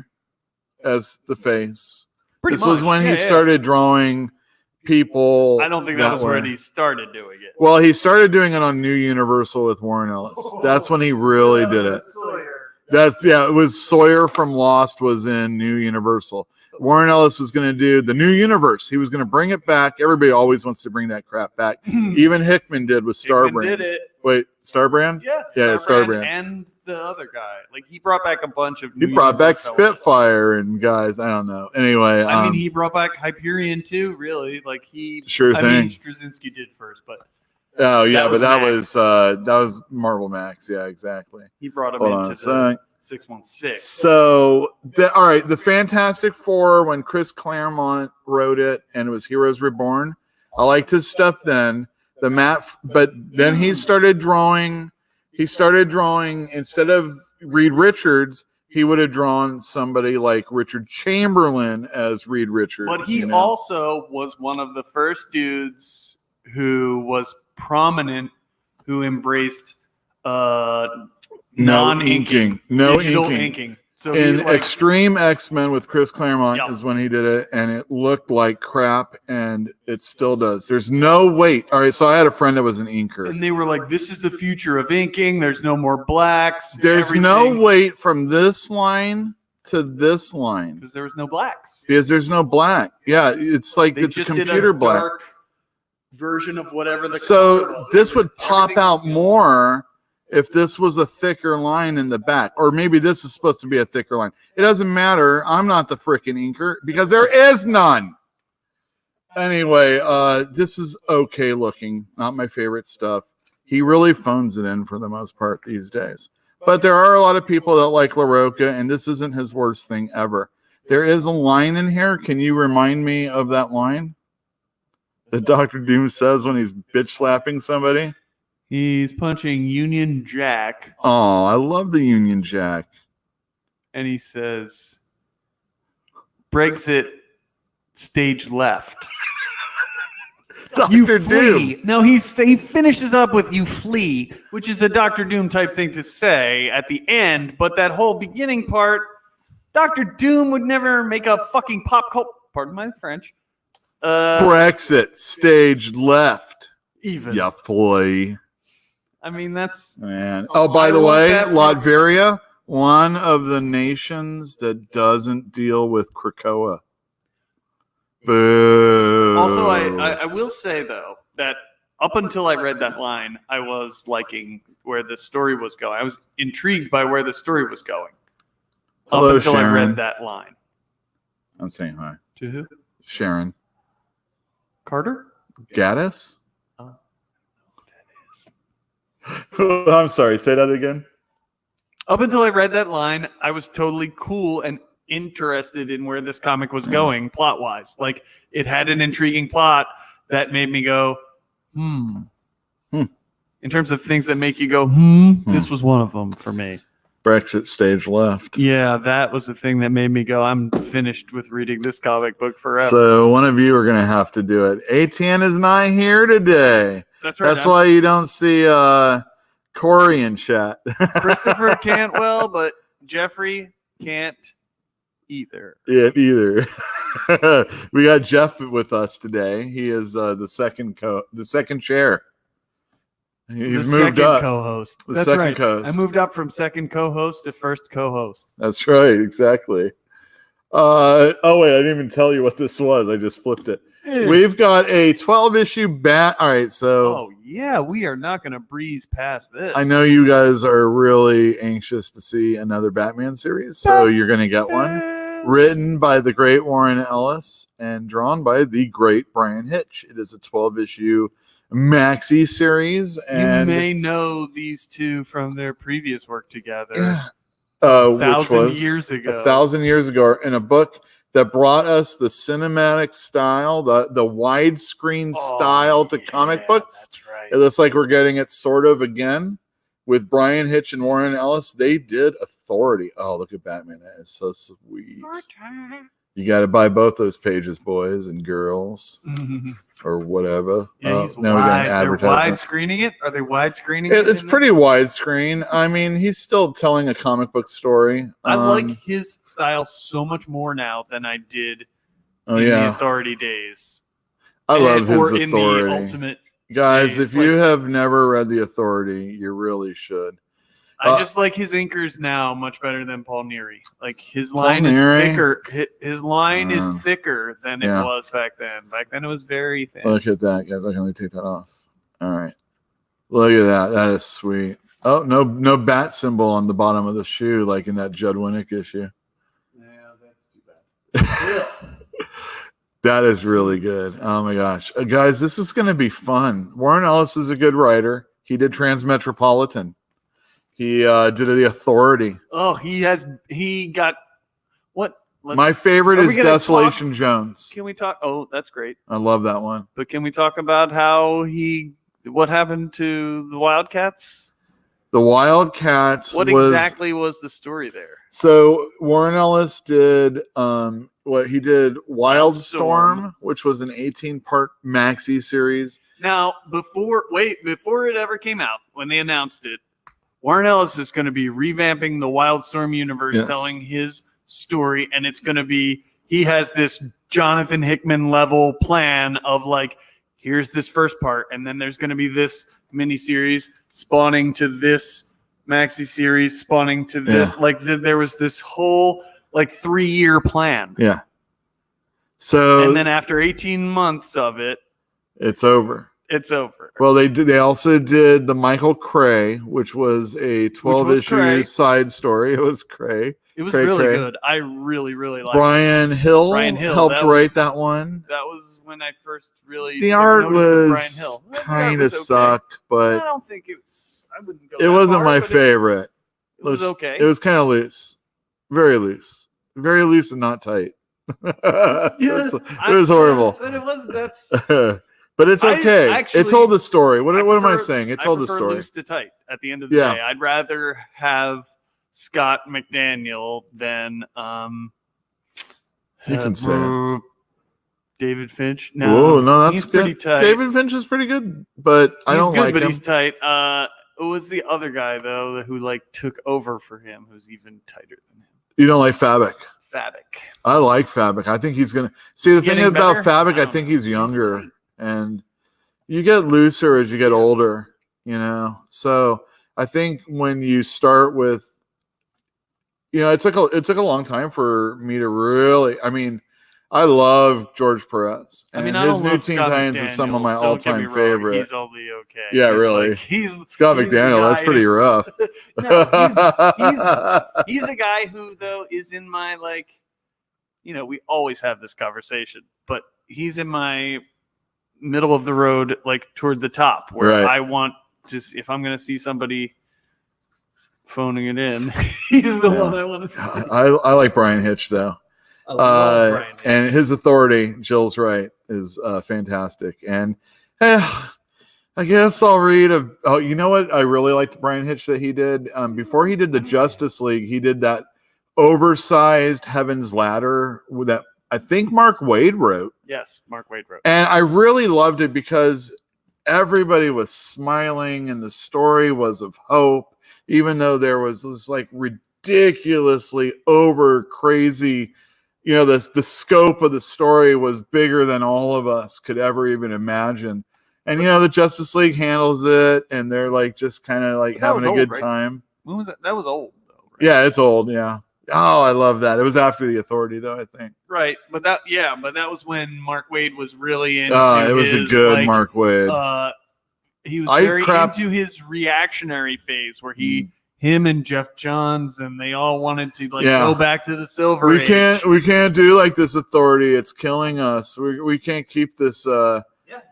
as the face. Pretty This was much. when Yeah, he started drawing people. I don't think that was way. when he started doing it. Well, he started doing it on New Universal with Warren Ellis. That's when he really did it. It was Sawyer from Lost was in New Universal. Warren Ellis was going to do the New Universe. He was going to bring it back. Everybody always wants to bring that crap back. Even Hickman did with Hickman Starbrand. did it. Wait, Starbrand? Yes. Yeah, Starbrand. And the other guy. Like, he brought back a bunch of He New brought back Universe elements. Spitfire and guys. I don't know. Anyway, I mean, he brought back Hyperion too, really. Like, Sure I thing. mean, Straczynski did first, but oh yeah, that but was that Max. was Marvel Max. Yeah, exactly. he brought him Hold on into a the sec. 616. So, all right, the Fantastic Four, when Chris Claremont wrote it, and it was Heroes Reborn, I liked his stuff then. But then he started drawing. He started drawing instead of Reed Richards. He would have drawn somebody like Richard Chamberlain as Reed Richards. But he also was one of the first dudes who was prominent, who embraced non-inking, no digital inking. inking. So In he, like, Extreme X-Men with Chris Claremont Yep. is when he did it, and it looked like crap, and it still does. There's no weight. All right, so I had a friend that was an inker. and they were like, "This is the future of inking. There's no more blacks. There's no weight from this line to this line because there was no blacks. because there's no black. Yeah, it's like They it's a just did computer a black. dark version of whatever the color So was. this would pop Everything- out more if this was a thicker line in the back, or maybe this is supposed to be a thicker line. It doesn't matter. I'm not the freaking inker because there is none. Anyway, this is okay looking. Not my favorite stuff. He really phones it in for the most part these days. But there are a lot of people that like LaRocca, and this isn't his worst thing ever. There is a line in here. Can you remind me of that line that Dr. Doom says when he's bitch slapping somebody? He's punching Union Jack, Oh, I love the Union Jack. and he says, "Brexit stage left." You Dr. flee. Doom. No, he finishes up with "you flee," which is a Doctor Doom type thing to say at the end. But that whole beginning part, Doctor Doom would never make a fucking pop cult. Pardon my French. Brexit stage left. Even. Ya flee. I mean, that's Man. Oh, by the I want way, that for- Latveria, one of the nations that doesn't deal with Krakoa. Boo. also. I will say though that up until I read that line, I was liking where the story was going. I was intrigued by where the story was going. Hello, Up until I Sharon. read that line. I'm saying hi. To who? Sharon. Carter? Gaddis? That is. I'm sorry. Say that again. Up until I read that line, I was totally cool and interested in where this comic was going plot wise. Like, it had an intriguing plot that made me go, In terms of things that make you go, this was one of them for me. Brexit stage left. Yeah, that was the thing that made me go, I'm finished with reading this comic book forever. So one of you are going to have to do it. ATN is not here today. That's right. That's why you don't see Corey in chat. Christopher can't well, but Jeffrey can't either. Yeah, either. We got Jeff with us today. He is the second chair. He's the moved second up. co-host. The That's second right. co-host. I moved up from second co-host to first co-host. That's right, exactly. Oh wait, I didn't even tell you what this was. I just flipped it. We've got a 12-issue bat. All right, so Oh yeah, we are not going to breeze past this. I know you guys are really anxious to see another Batman series, so you're going to get one. Written by the great Warren Ellis and drawn by the great Brian Hitch. It is a 12-issue maxi series, and you may know these two from their previous work together. yeah, a which thousand was years ago. 1,000 years ago, in a book that brought us the cinematic style, the widescreen style to comic books. That's right. It looks like we're getting it sort of again with Brian Hitch and Warren Ellis. They did Authority. Oh, look at Batman. That is so sweet. You got to buy both those pages, boys and girls, or whatever. Yeah, he's now we got wide. an They're advertisement. widescreening it. Are they widescreening It's in pretty this? widescreen. I mean, he's still telling a comic book story. I like his style so much more now than I did Oh in the yeah, Authority days. I love his or in the Authority. Ultimate Guys, days. if you Like, have never read the Authority, you really should. I just like his inkers now much better than Paul Neary. Like his Paul line is Neary? thicker. His line is Uh, thicker than yeah. it was back then. Back then it was very thin. Look at that, guys. Look, let me take that off. All right. Look at that. That is sweet. Oh, no bat symbol on the bottom of the shoe like in that Judd Winnick issue. Yeah, that's too bad. That is really good. Oh my gosh. Guys, this is going to be fun. Warren Ellis is a good writer. He did Transmetropolitan. He did The Authority. Oh, he got what? My favorite are we is gonna Desolation Jones. Can we talk? Oh, that's great. I love that one. But can we talk about what happened to the Wildcats? The Wildcats What was exactly was the story there? so Warren Ellis did what he did Wildstorm, Wildstorm. which was an 18-part maxi series. Now, before it ever came out, when they announced it, Warren Ellis is going to be revamping the Wildstorm universe, Yes. telling his story, and it's going to be he has this Jonathan Hickman level plan of like, here's this first part, and then there's going to be this miniseries spawning to this maxi series, spawning to this. Like there was this whole like 3-year plan, Yeah. So and then after 18 months of it, it's over. it's over. Well, they also did the Michael Cray, which was a 12-issue Cray. side story. It was Cray. It was Cray, really Cray. good. I really liked it. Brian Hill Brian Hill, helped that write was- that one. That was when I first really The took art notice of Brian was Hill. The art kind of was okay. sucked, I but don't think it's. I wouldn't go. it that wasn't far, my but favorite. It was okay. It was kind of loose, very loose and not tight. It was horrible. But it was. That's. But it's I okay. actually- It told the story. What am I prefer- saying? It told the prefer story. loose to tight. At the end of the Yeah. day, I'd rather have Scott McDaniel than You can say it. David Finch. No, no, that's he's good. pretty tight. David Finch is pretty good, but I He's don't good, like but him. he's tight. It was the other guy though who like took over for him, who's even tighter than him. You don't like Fabik. Fabik. I like Fabik. I think he's gonna see the thing Getting about better? Fabik. I don't think know. he's younger, tight. and you get looser as you get Stiff. older. You know, so I think when you start with, it took a long time for me to really. I mean, I love George Perez. I mean, and I his don't New love Teen Scott Titans is some of McDaniel. my Don't get me all-time wrong, favorite. He's only okay. Yeah, He's really. like- he's Scott he's the McDaniel, that's guy pretty who- rough. No, he's a guy who though is in my like, we always have this conversation, but he's in my middle of the road, like toward the top, where Right. I want to. If I'm going to see somebody phoning it in, he's the Yeah. one I want to see. I like Brian Hitch though. I love Brian Hitch. And his authority, Jill's right, is fantastic. And I guess I'll read you know what I really liked Brian Hitch that he did before he did the Justice League. He did that oversized Heaven's Ladder that I think Mark Waid wrote, Yes, Mark Waid wrote. and I really loved it because everybody was smiling and the story was of hope, even though there was this like ridiculously over crazy. The scope of the story was bigger than all of us could ever even imagine. And, the Justice League handles it, and they're like just kind of like That was having a old, good right? time. When was that? That was old though. Right? Yeah, it's old. Yeah. Oh, I love that. It was after the Authority, though, I think. Right, but that was when Mark Waid was really into It was his, a good like, Mark Waid. He was I very crap- into his reactionary phase where him and Jeff Johns and they all wanted to Yeah. go back to the Silver we Age. can't do like this Authority. It's killing us. We can't keep this. Yeah,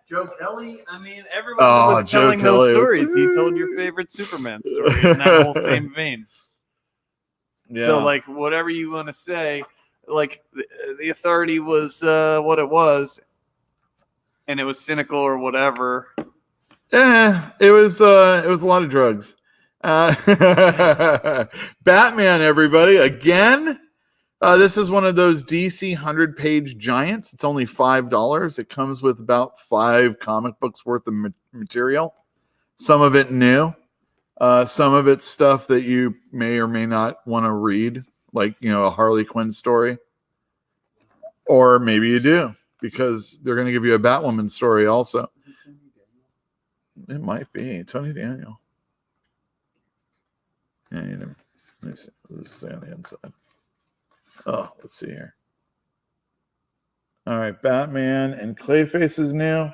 Joe Kelly. I mean, everyone Oh, was Joe telling Kelly those was- stories. He told your favorite Superman story in that whole same vein. Yeah. So, like, whatever you want to say, like, the Authority was what it was, and it was cynical or whatever. It was a lot of drugs. Batman, everybody, again. This is one of those DC 100-page giants. It's only $5. It comes with about 5 comic books worth of material. Some of it new. Some of it's stuff that you may or may not want to read, like, a Harley Quinn story. Or maybe you do, because they're going to give you a Batwoman story also. It might be Tony Daniel. Yeah, let me see. This is on the inside. Oh, let's see here. All right, Batman and Clayface is new.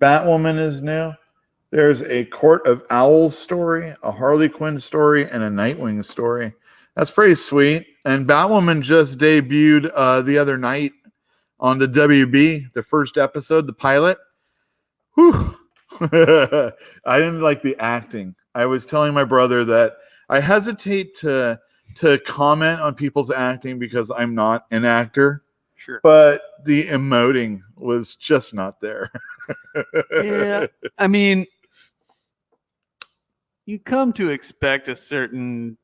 Batwoman is new. There's a Court of Owls story, a Harley Quinn story, and a Nightwing story. That's pretty sweet. And Batwoman just debuted the other night on the WB, the first episode, the pilot. Whew. I didn't like the acting. I was telling my brother that I hesitate to comment on people's acting because I'm not an actor, Sure. but the emoting was just not there. Yeah, I mean, you come to expect a certain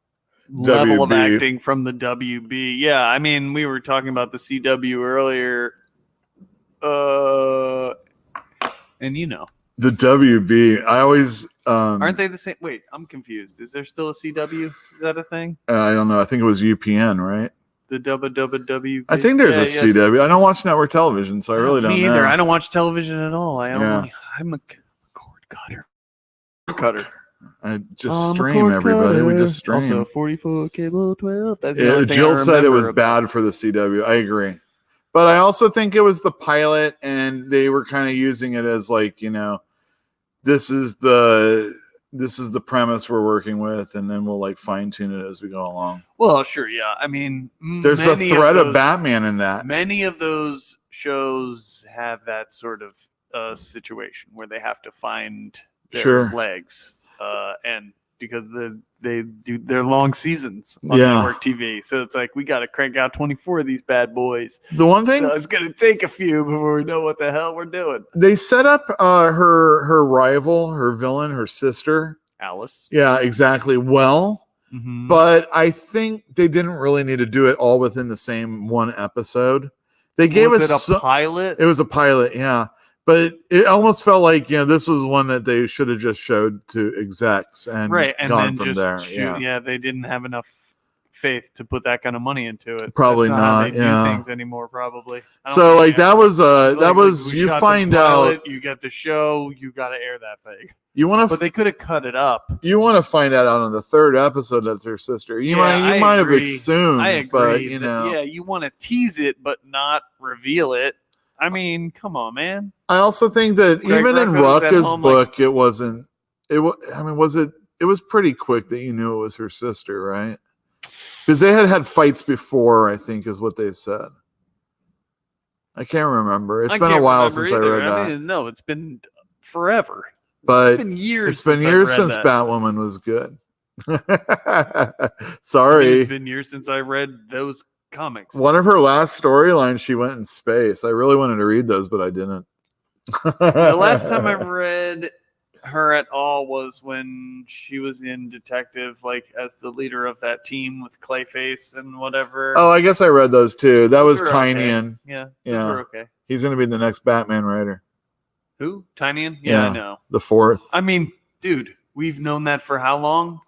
level of WB. acting from the WB. Yeah, I mean, we were talking about the CW earlier, and The WB. I always Aren't they the same? Wait, I'm confused. Is there still a CW? Is that a thing? I don't know. I think it was UPN, right? The WWW. I think there's a CW. I don't watch network television, so I really don't know. Me either. I don't watch television at all. Yeah. I'm a cord cutter. Cutter. I just stream, everybody. We just stream. Also, 44 cable 12. That's the only thing Jill I said it was remember about. bad for the CW. I agree. But I also think it was the pilot, and they were kind of using it as like, this is the premise we're working with, and then we'll like fine tune it as we go along. Well, sure, yeah. I mean, There's the threat of Batman in that. Many of those shows have that sort of situation where they have to find their legs, and because they do their long seasons on network TV, so it's like we got to crank out 24 of these bad boys. The one thing, so it's gonna take a few before we know what the hell we're doing. They set up her rival, her villain, her sister, Alice. Yeah, exactly. Well, but I think they didn't really need to do it all within the same one episode. They gave us a pilot. It was a pilot, yeah. But it almost felt like this was one that they should have just showed to execs and and gone then from just there. shoot. Yeah, they didn't have enough faith to put that kind of money into it. Probably That's not. how they do things anymore. Probably. So like that was you find out you get the show, you got to air that thing. You want to, but they could have cut it up. You want to find out on the third episode that's her sister. You might have assumed, I agree, but you want to tease it, but not reveal it. I mean, come on, man. I also think that even in Rucka's book, it wasn't. It was it? It was pretty quick that you knew it was her sister, right? Because they had fights before, I think, is what they said. I can't remember. It's been a while since I read that. No, it's been forever. But it's been years. It's been years since Batwoman was good. Sorry, it's been years since I read those comics. One of her last storylines, she went in space. I really wanted to read those, but I didn't. The last time I read her at all was when she was in Detective, like as the leader of that team with Clayface and whatever. Oh, I guess I read those too. That was Tynion. Okay. Yeah, those were okay. He's going to be the next Batman writer. Who? Tynion? Yeah, I know. The fourth. I mean, dude, we've known that for how long?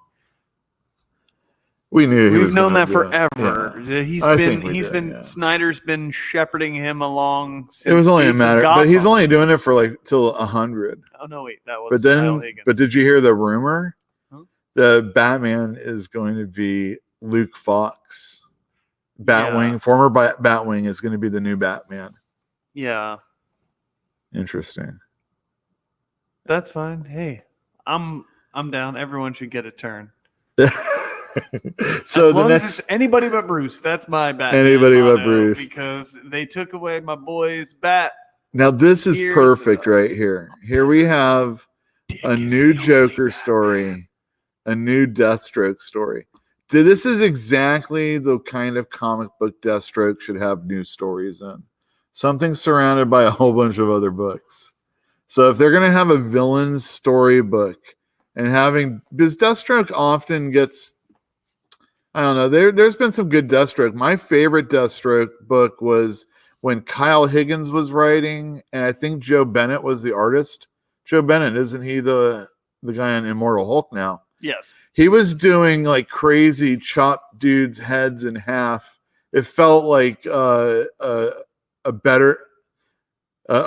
We knew we've known that forever. Yeah. Snyder's been shepherding him along since it was only a matter, but he's only doing it for like till 100. Oh no, wait, that was Kyle Higgins. But did you hear the rumor? Huh? The Batman is going to be Luke Fox. Batwing, former Batwing is going to be the new Batman. Yeah. Interesting. That's fine. Hey, I'm down. Everyone should get a turn. So as long as it's anybody but Bruce, that's my Batman. Anybody but Bruce, because they took away my boy's bat. Now this is perfect right here. Here we have a new Joker story, a new Deathstroke story. This is exactly the kind of comic book Deathstroke should have new stories in. Something surrounded by a whole bunch of other books. So if they're going to have a villain's storybook and because Deathstroke often gets, I don't know, there's been some good Deathstroke. My favorite Deathstroke book was when Kyle Higgins was writing, and I think Joe Bennett was the artist. Joe Bennett, isn't he the guy on Immortal Hulk now? Yes. He was doing like crazy chop dudes' heads in half. It felt like a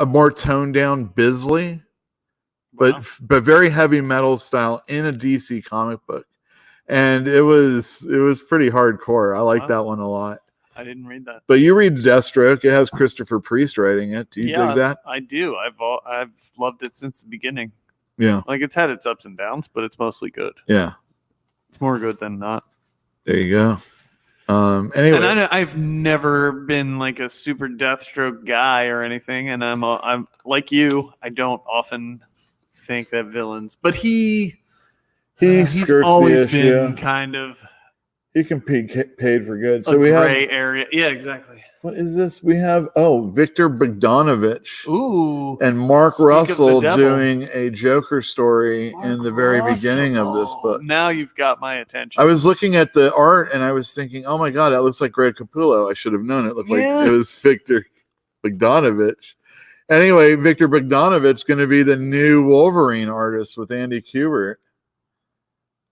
more toned down Bisley, but very heavy metal style in a DC comic book, and it was pretty hardcore. I like that one a lot. I didn't read that, but you read Deathstroke. It has Christopher Priest writing it. Do you dig that? I do. I've loved it since the beginning. Yeah, like it's had its ups and downs, but it's mostly good. Yeah, it's more good than not. There you go. Anyway, and I've never been like a super Deathstroke guy or anything, and I'm like you. I don't often think that villains, but he's always been kind of. He can be paid for good. So we have gray area. Yeah, exactly. What is this? We have Victor Bogdanovich. Ooh. And Mark Russell doing a Joker story in the very beginning of this book. Now you've got my attention. I was looking at the art and I was thinking, oh my God, that looks like Greg Capullo. I should have known it. Looked like it was Victor Bogdanovich. Anyway, Victor Bogdanovich going to be the new Wolverine artist with Andy Kubert.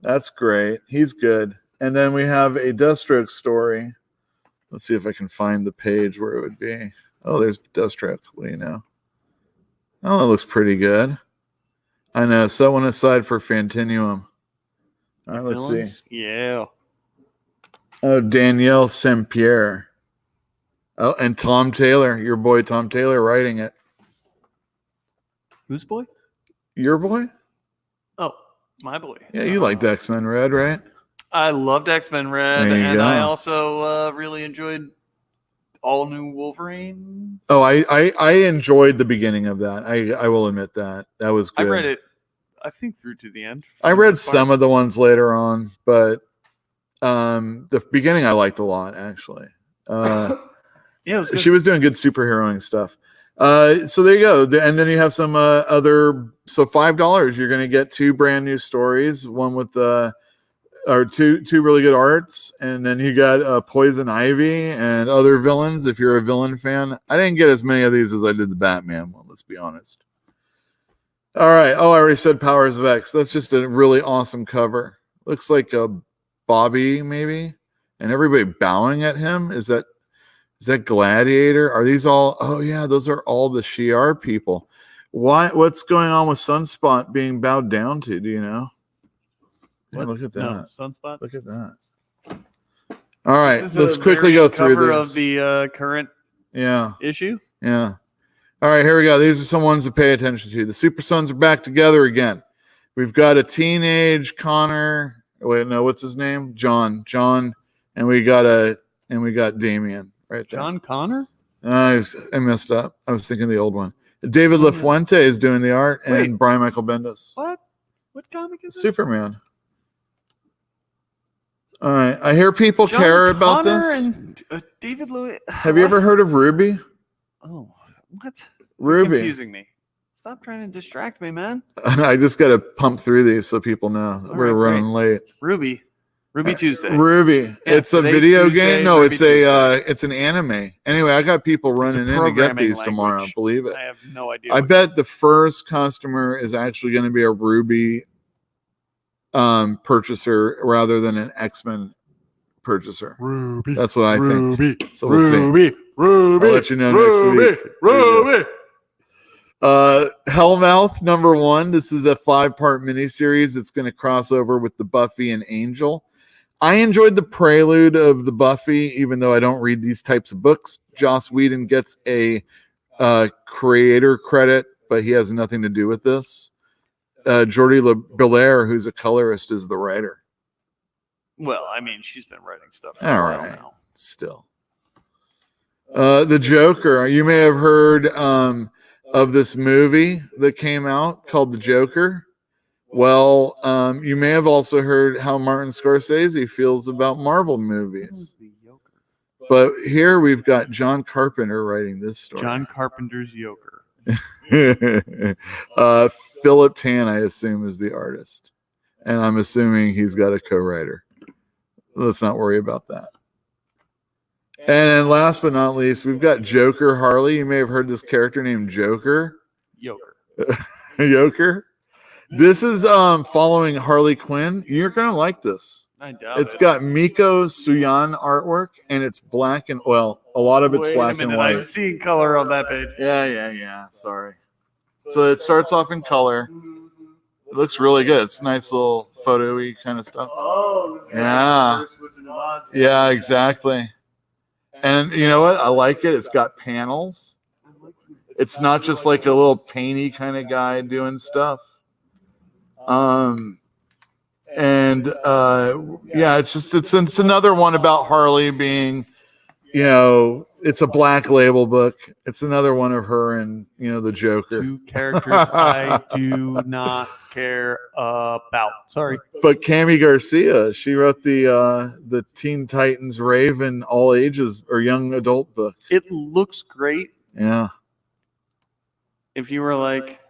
That's great. He's good. And then we have a Deathstroke story. Let's see if I can find the page where it would be. Oh, there's Deathstroke. What do you know? Oh, it looks pretty good. I know. Set one aside for Fantinuum. All right, let's see. Yeah. Oh, Danielle St. Pierre. Oh, and Tom Taylor, your boy Tom Taylor, writing it. Whose boy? Your boy? Oh, my boy. Yeah, you liked X-Men Red, right? I loved X-Men Red, There you and go. I also really enjoyed All New Wolverine. Oh, I enjoyed the beginning of that. I will admit that. That was good. I read it, I think, through to the end. I read some of the ones later on, but the beginning I liked a lot, actually. Yeah, it was good. She was doing good superheroing stuff. So there you go. And then you have some other. So $5, you're going to get 2 brand new stories. One with or two really good arts, and then you got Poison Ivy and other villains. If you're a villain fan, I didn't get as many of these as I did the Batman one. Let's be honest. All right. Oh, I already said Powers of X. That's just a really awesome cover. Looks like a Bobby maybe, and everybody bowing at him. Is that Gladiator? Are these all? Oh yeah, those are all the Shi'ar people. What's going on with Sunspot being bowed down to? Do you know? Yeah, look at that. No, Sunspot. Look at that. All right, This is let's a quickly go variant through cover this. of the current Yeah, issue. yeah. All right, here we go. These are some ones to pay attention to. The Super Sons are back together again. We've got a teenage Connor. Wait, no, what's his name? John, and we got Damian right there. John Connor. I messed up. I was thinking the old one. David LaFuente is doing the art, and Wait. Brian Michael Bendis. What comic is this? Superman. All right, I hear people John care about Connor this. and David Lewis. Have you ever heard of Ruby? Oh, what? Ruby. You're confusing me. Stop trying to distract me, man. I just got to pump through these so people know we're right, running late. Ruby Tuesday. Ruby. Yeah, it's a today's video Tuesday, game. No, Ruby it's it's an anime. Anyway, I got people running in to get programming these tomorrow. language. Believe it. I have no idea. I bet the first customer is actually going to be a Ruby purchaser rather than an X-Men purchaser. Ruby. That's what I think. Ruby. So we'll see. Ruby. I'll let you know next week. Ruby. Hellmouth #1. This is a 5-part miniseries. It's going to cross over with the Buffy and Angel. I enjoyed the prelude of the Buffy, even though I don't read these types of books. Joss Whedon gets a creator credit, but he has nothing to do with this. Jordi Belair, who's a colorist, is the writer. Well, I mean, she's been writing stuff for All a while right. now. Still. The Joker. You may have heard of this movie that came out called The Joker. Well, you may have also heard how Martin Scorsese feels about Marvel movies. But here we've got John Carpenter writing this story. John Carpenter's Joker. Philip Tan, I assume, is the artist. And I'm assuming he's got a co-writer. Let's not worry about that. And then last but not least, we've got Joker Harley. You may have heard this character named Joker. Joker. This is following Harley Quinn. You're going to like this. I doubt It's it. got Miko Suyan artwork, and it's black and, well, a lot of it's Wait black a minute, and white. I'm seeing color on that page. Yeah. Sorry. So it starts off in color. It looks really good. It's nice little photo-y kind of stuff. Oh, Yeah. Yeah, exactly. And you know what? I like it. It's got panels. It's not just like a little painty kind of guy doing stuff. It's another one about Harley being, it's a Black Label book. It's another one of her and the Joker. Two characters I do not care about. Sorry. But Cami Garcia, she wrote the Teen Titans Raven all ages or young adult book. It looks great. Yeah. If you were like,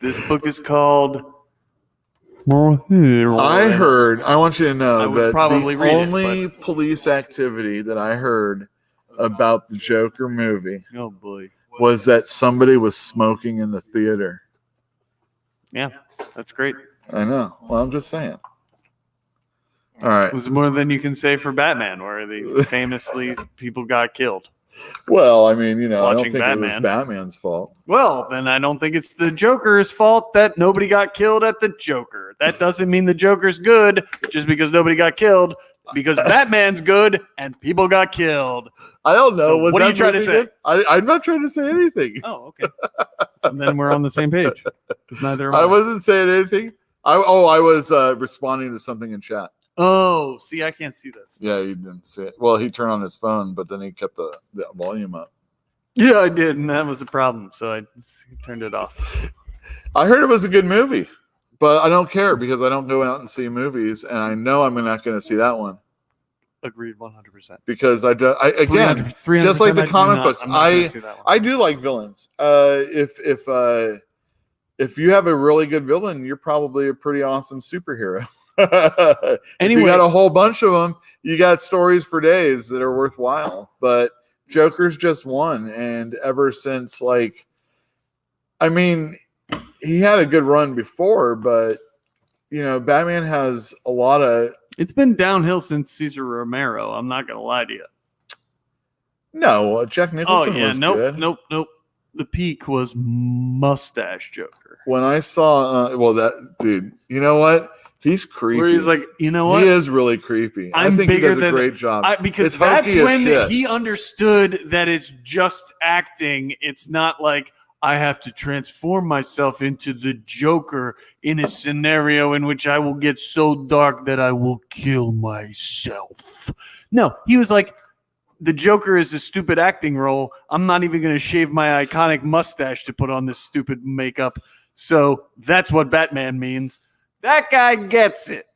this book is called. I want you to I know would that probably the read it, only police activity that I heard about the Joker movie Oh boy. was that somebody was smoking in the theater. Yeah, that's great. I know. Well, I'm just saying. All right. It was more than you can say for Batman, where the famously people got killed. Well, I mean, I don't Watching think it was Batman. Batman's fault. Well, then I don't think it's the Joker's fault that nobody got killed at the Joker. That doesn't mean the Joker's good just because nobody got killed, because Batman's good and people got killed. I don't know. So Was what are that you trying to movie say? good? I'm not trying to say anything. Oh, okay. And then we're on the same page. It's neither. I wasn't saying anything. I was responding to something in chat. Oh, see, I can't see this. Yeah, he didn't see it. Well, he turned on his phone, but then he kept the volume up. Yeah, I did, and that was a problem. So I just turned it off. I heard it was a good movie, but I don't care because I don't go out and see movies, and I know I'm not going to see that one Agreed, 100%. because again, 300% just like the I do comic not- books, I'm not gonna see that one. I do like villains. If you have a really good villain, you're probably a pretty awesome superhero. If Anyway. you got a whole bunch of them, you got stories for days that are worthwhile. But Joker's just one, and ever since, I mean, he had a good run before, but Batman has a lot of. It's been downhill since Cesar Romero. I'm not gonna lie to you. No, Jack Nicholson was good. Nope. The peak was Mustache Joker. When I saw, that dude, you know what? He's creepy. Where he's like, you know what? He is really creepy. I I'm think he bigger does a than- great job. Because It's that's hokey as when shit. he understood that it's just acting. It's not like I have to transform myself into the Joker in a scenario in which I will get so dark that I will kill myself. No, he was like, the Joker is a stupid acting role. I'm not even going to shave my iconic mustache to put on this stupid makeup. So that's what Batman means. That guy gets it.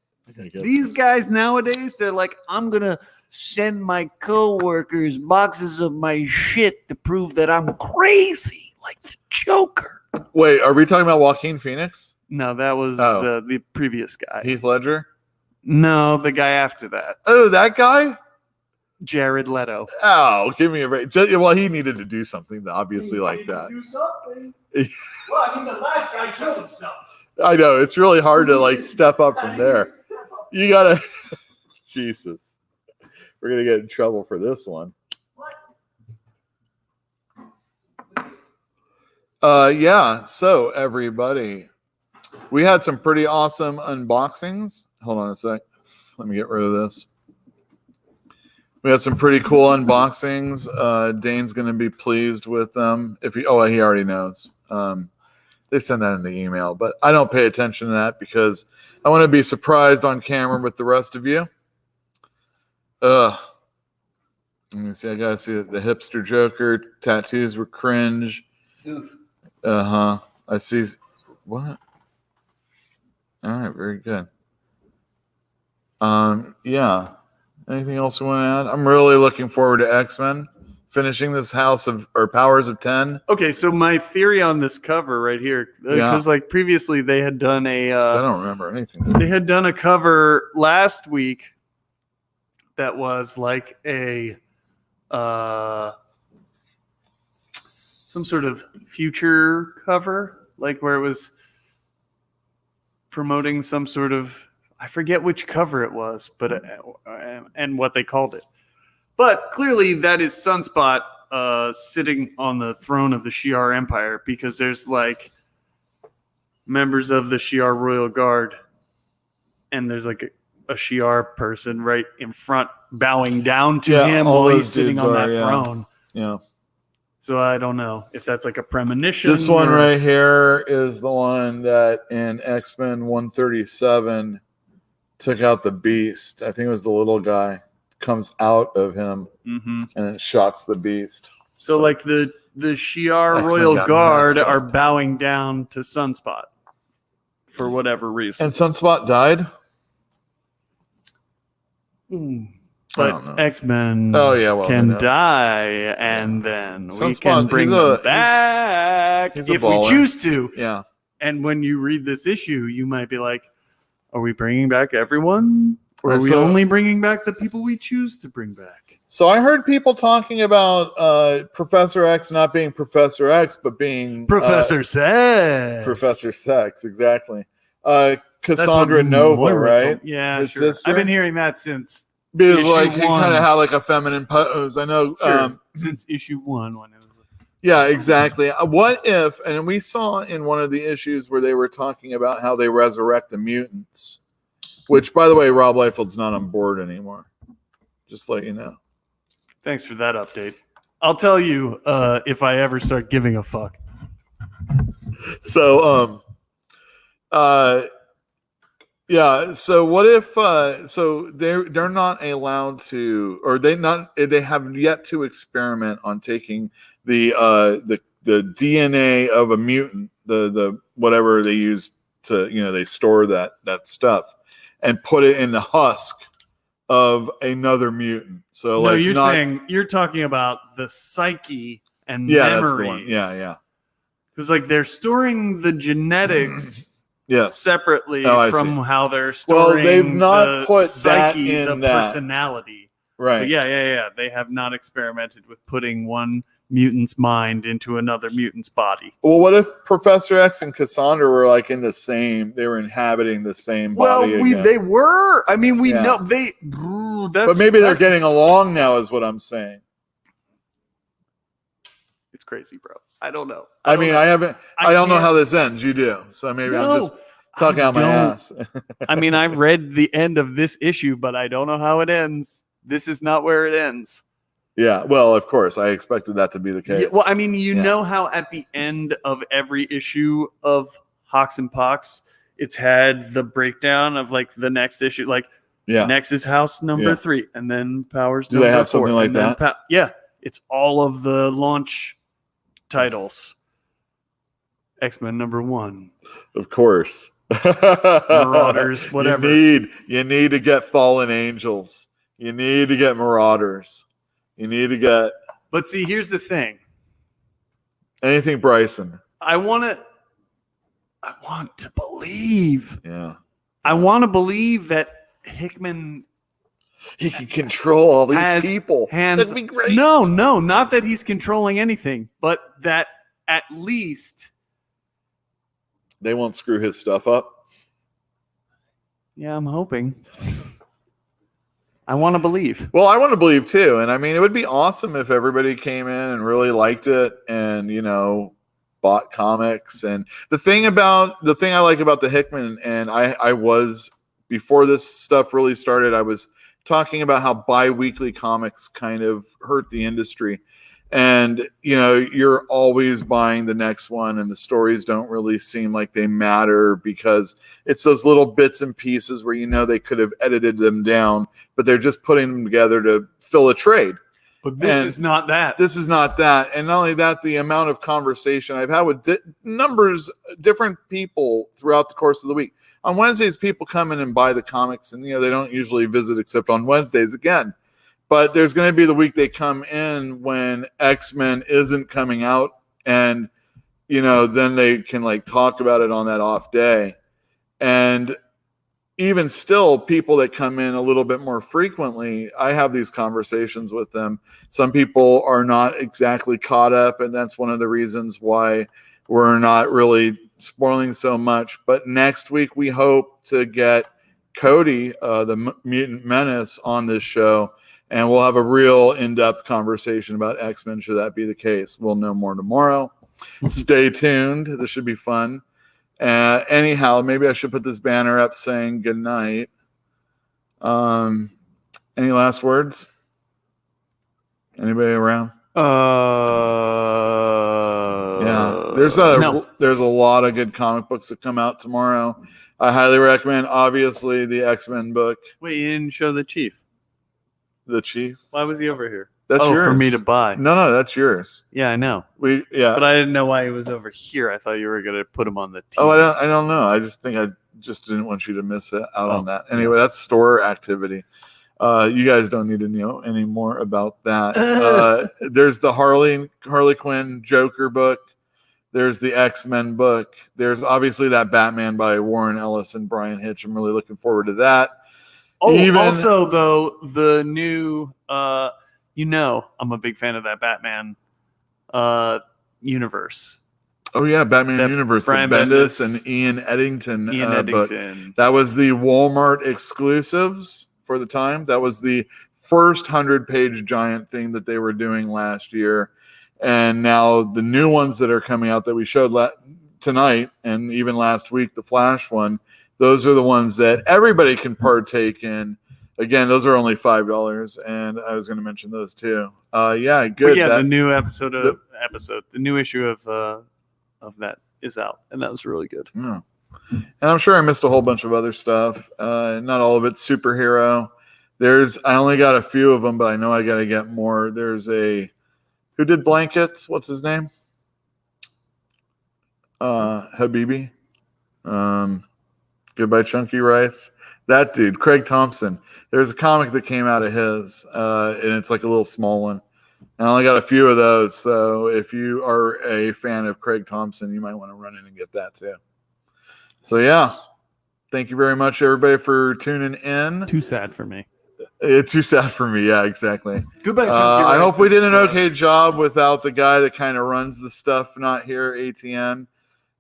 These guys nowadays, they're like, I'm going to send my coworkers boxes of my shit to prove that I'm crazy, like the Joker. Wait, are we talking about Joaquin Phoenix? No, that was Oh. the previous guy. Heath Ledger? No, the guy after that. Oh, that guy? Jared Leto. Oh, give me a break. Well, he needed to do something obviously like that. Do something. Well, I mean, the last guy killed himself. I know. It's really hard to step up from there. You got to. Jesus. We're going to get in trouble for this one. Yeah. So, everybody, we had some pretty awesome unboxings. Hold on a sec. Let me get rid of this. We had some pretty cool unboxings. Dane's going to be pleased with them. He already knows. They send that in the email, but I don't pay attention to that because I want to be surprised on camera with the rest of you. Let me see. I got to see the hipster Joker. Tattoos were cringe. I see. What? All right. Very good. Yeah. Anything else you want to add? I'm really looking forward to X-Men finishing this Powers of 10. Okay, so my theory on this cover right here, because previously they had done I don't remember anything. they had done a cover last week that was like a some sort of future cover, like where it was promoting some sort of, I forget which cover it was, but and what they called it. But clearly that is Sunspot sitting on the throne of the Shi'ar Empire, because there's members of the Shi'ar Royal Guard, and there's a Shi'ar person right in front bowing down to him all while those he's sitting dudes on are, that throne. Yeah. So I don't know if that's like a premonition. This one or- right here is the one that in X-Men 137 took out the Beast. I think it was the little guy. Comes out of him Mhm. and it shocks the Beast. So like the Shi'ar X-Men Royal got Guard messed up. are bowing down to Sunspot for whatever reason. And Sunspot died? I don't know. But X-Men Oh, yeah, well, can who knows? die, and then we Sunspot, can bring he's a- them back he's a if we baller. choose to. Yeah. And when you read this issue, you might be like, are we bringing back everyone? Or are we So- only bringing back the people we choose to bring back? So I heard people talking about Professor X not being Professor X, but being Professor Sex. Professor Sex, exactly. That's Cassandra what Nova, Moira right? told- Yeah, His sure. sister? I've been hearing that since Because issue like he kind one. of had like a feminine pose. I know. since issue 1 when it was. Yeah, exactly. What if? And we saw in one of the issues where they were talking about how they resurrect the mutants. Which, by the way, Rob Liefeld's not on board anymore. Just to let you know. Thanks for that update. I'll tell you if I ever start giving a fuck. So, yeah. So what if? So they're not allowed to, or they have yet to experiment on taking the DNA of a mutant, the whatever they use to, they store that stuff, and put it in the husk of another mutant. So No, like you're talking about the psyche and yeah, memories. that's the one. Yeah. Because like they're storing the genetics Yes. separately Oh, I from see. how they're storing they've not the put that psyche, in the that. personality. Right. But yeah. They have not experimented with putting one mutant's mind into another mutant's body. Well, what if Professor X and Cassandra were like they were inhabiting the same body again? They were. I mean, we Yeah. know they. But maybe they're getting along now, is what I'm saying. It's crazy, bro. I don't know. I don't know can't- how this ends. You do. So maybe I'm No, just talking out my don't. ass. I mean, I've read the end of this issue, but I don't know how it ends. This is not where it ends. Yeah. Well, of course, I expected that to be the case. Yeah, well, I mean, you Yeah. know how at the end of every issue of Hawks and Pox, it's had the breakdown of like the next issue. Like, yeah. next is House number Yeah. 3, and then Powers. Do they number have something 4, like and then that? yeah, it's all of the launch titles. X-Men number 1. Of course. Marauders, whatever. You need to get Fallen Angels. You need to get Marauders. You need to get But see, here's the thing. anything Bryson. I want to believe. Yeah. I want to believe that Hickman He can control all these has people. hands. That'd be great. No, not that he's controlling anything, but that at least, They won't screw his stuff up. yeah, I'm hoping. I want to believe. Well, I want to believe too. And I mean, it would be awesome if everybody came in and really liked it and, bought comics. And the thing I like about the Hickman, and I was, before this stuff really started, I was talking about how bi-weekly comics kind of hurt the industry. And, you're always buying the next one and the stories don't really seem like they matter because it's those little bits and pieces where, they could have edited them down, but they're just putting them together to fill a trade. But this And is not that. This is not that. And not only that, the amount of conversation I've had with different people throughout the course of the week. On Wednesdays, people come in and buy the comics and, they don't usually visit except on Wednesdays again. But there's going to be the week they come in when X-Men isn't coming out and, then they can talk about it on that off day. And even still, people that come in a little bit more frequently, I have these conversations with them. Some people are not exactly caught up, and that's one of the reasons why we're not really spoiling so much. But next week, we hope to get Cody, the Mutant Menace, on this show, and we'll have a real in-depth conversation about X-Men, should that be the case. We'll know more tomorrow. Stay tuned. This should be fun. Anyhow, maybe I should put this banner up saying good night. Any last words? Anybody around? Yeah. There's a lot of good comic books that come out tomorrow. I highly recommend, obviously, the X-Men book. Wait, you didn't show the Chief. The Chief? Why was he over here? That's yours. For me to buy. No, that's yours. Yeah, I know. But I didn't know why he was over here. I thought you were going to put him on the team. Oh, I don't know. I just think I just didn't want you to miss out on that. Anyway, that's store activity. You guys don't need to know any more about that. There's the Harley Quinn Joker book. There's the X-Men book. There's obviously that Batman by Warren Ellis and Brian Hitch. I'm really looking forward to that. Also, though, the new I'm a big fan of that Batman universe. Oh yeah, Batman That Universe, Brian the Bendis Bendis, and Ian Eddington Ian book. Eddington. That was the Walmart exclusives for the time. That was the first 100-page giant thing that they were doing last year. And now the new ones that are coming out that we showed tonight and even last week, the Flash one, those are the ones that everybody can partake in. Again, those are only $5, and I was going to mention those too. Yeah, good. But yeah, the new the new issue of that is out, and that was really good. Yeah. And I'm sure I missed a whole bunch of other stuff. Not all of it's superhero. I only got a few of them, but I know I got to get more. There's who did blankets? What's his name? Habibi. Goodbye Chunky Rice. That dude, Craig Thompson. There's a comic that came out of his, and it's like a little small one. I only got a few of those, so if you are a fan of Craig Thompson, you might want to run in and get that too. So yeah, thank you very much, everybody, for tuning in. Too sad for me. It's too sad for me. Yeah, exactly. Goodbye. I hope we did an okay job without the guy that kind of runs the stuff not here, ATN.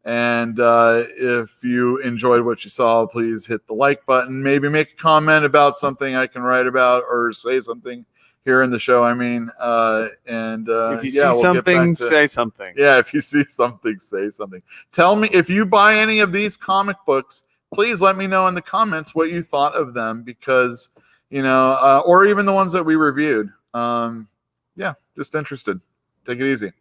And if you enjoyed what you saw, please hit the like button. Maybe make a comment about something I can write about or say something here in the show. I mean, if you see something, say something. Yeah, if you see something, say something. Tell me if you buy any of these comic books. Please let me know in the comments what you thought of them, because or even the ones that we reviewed. Yeah, just interested. Take it easy.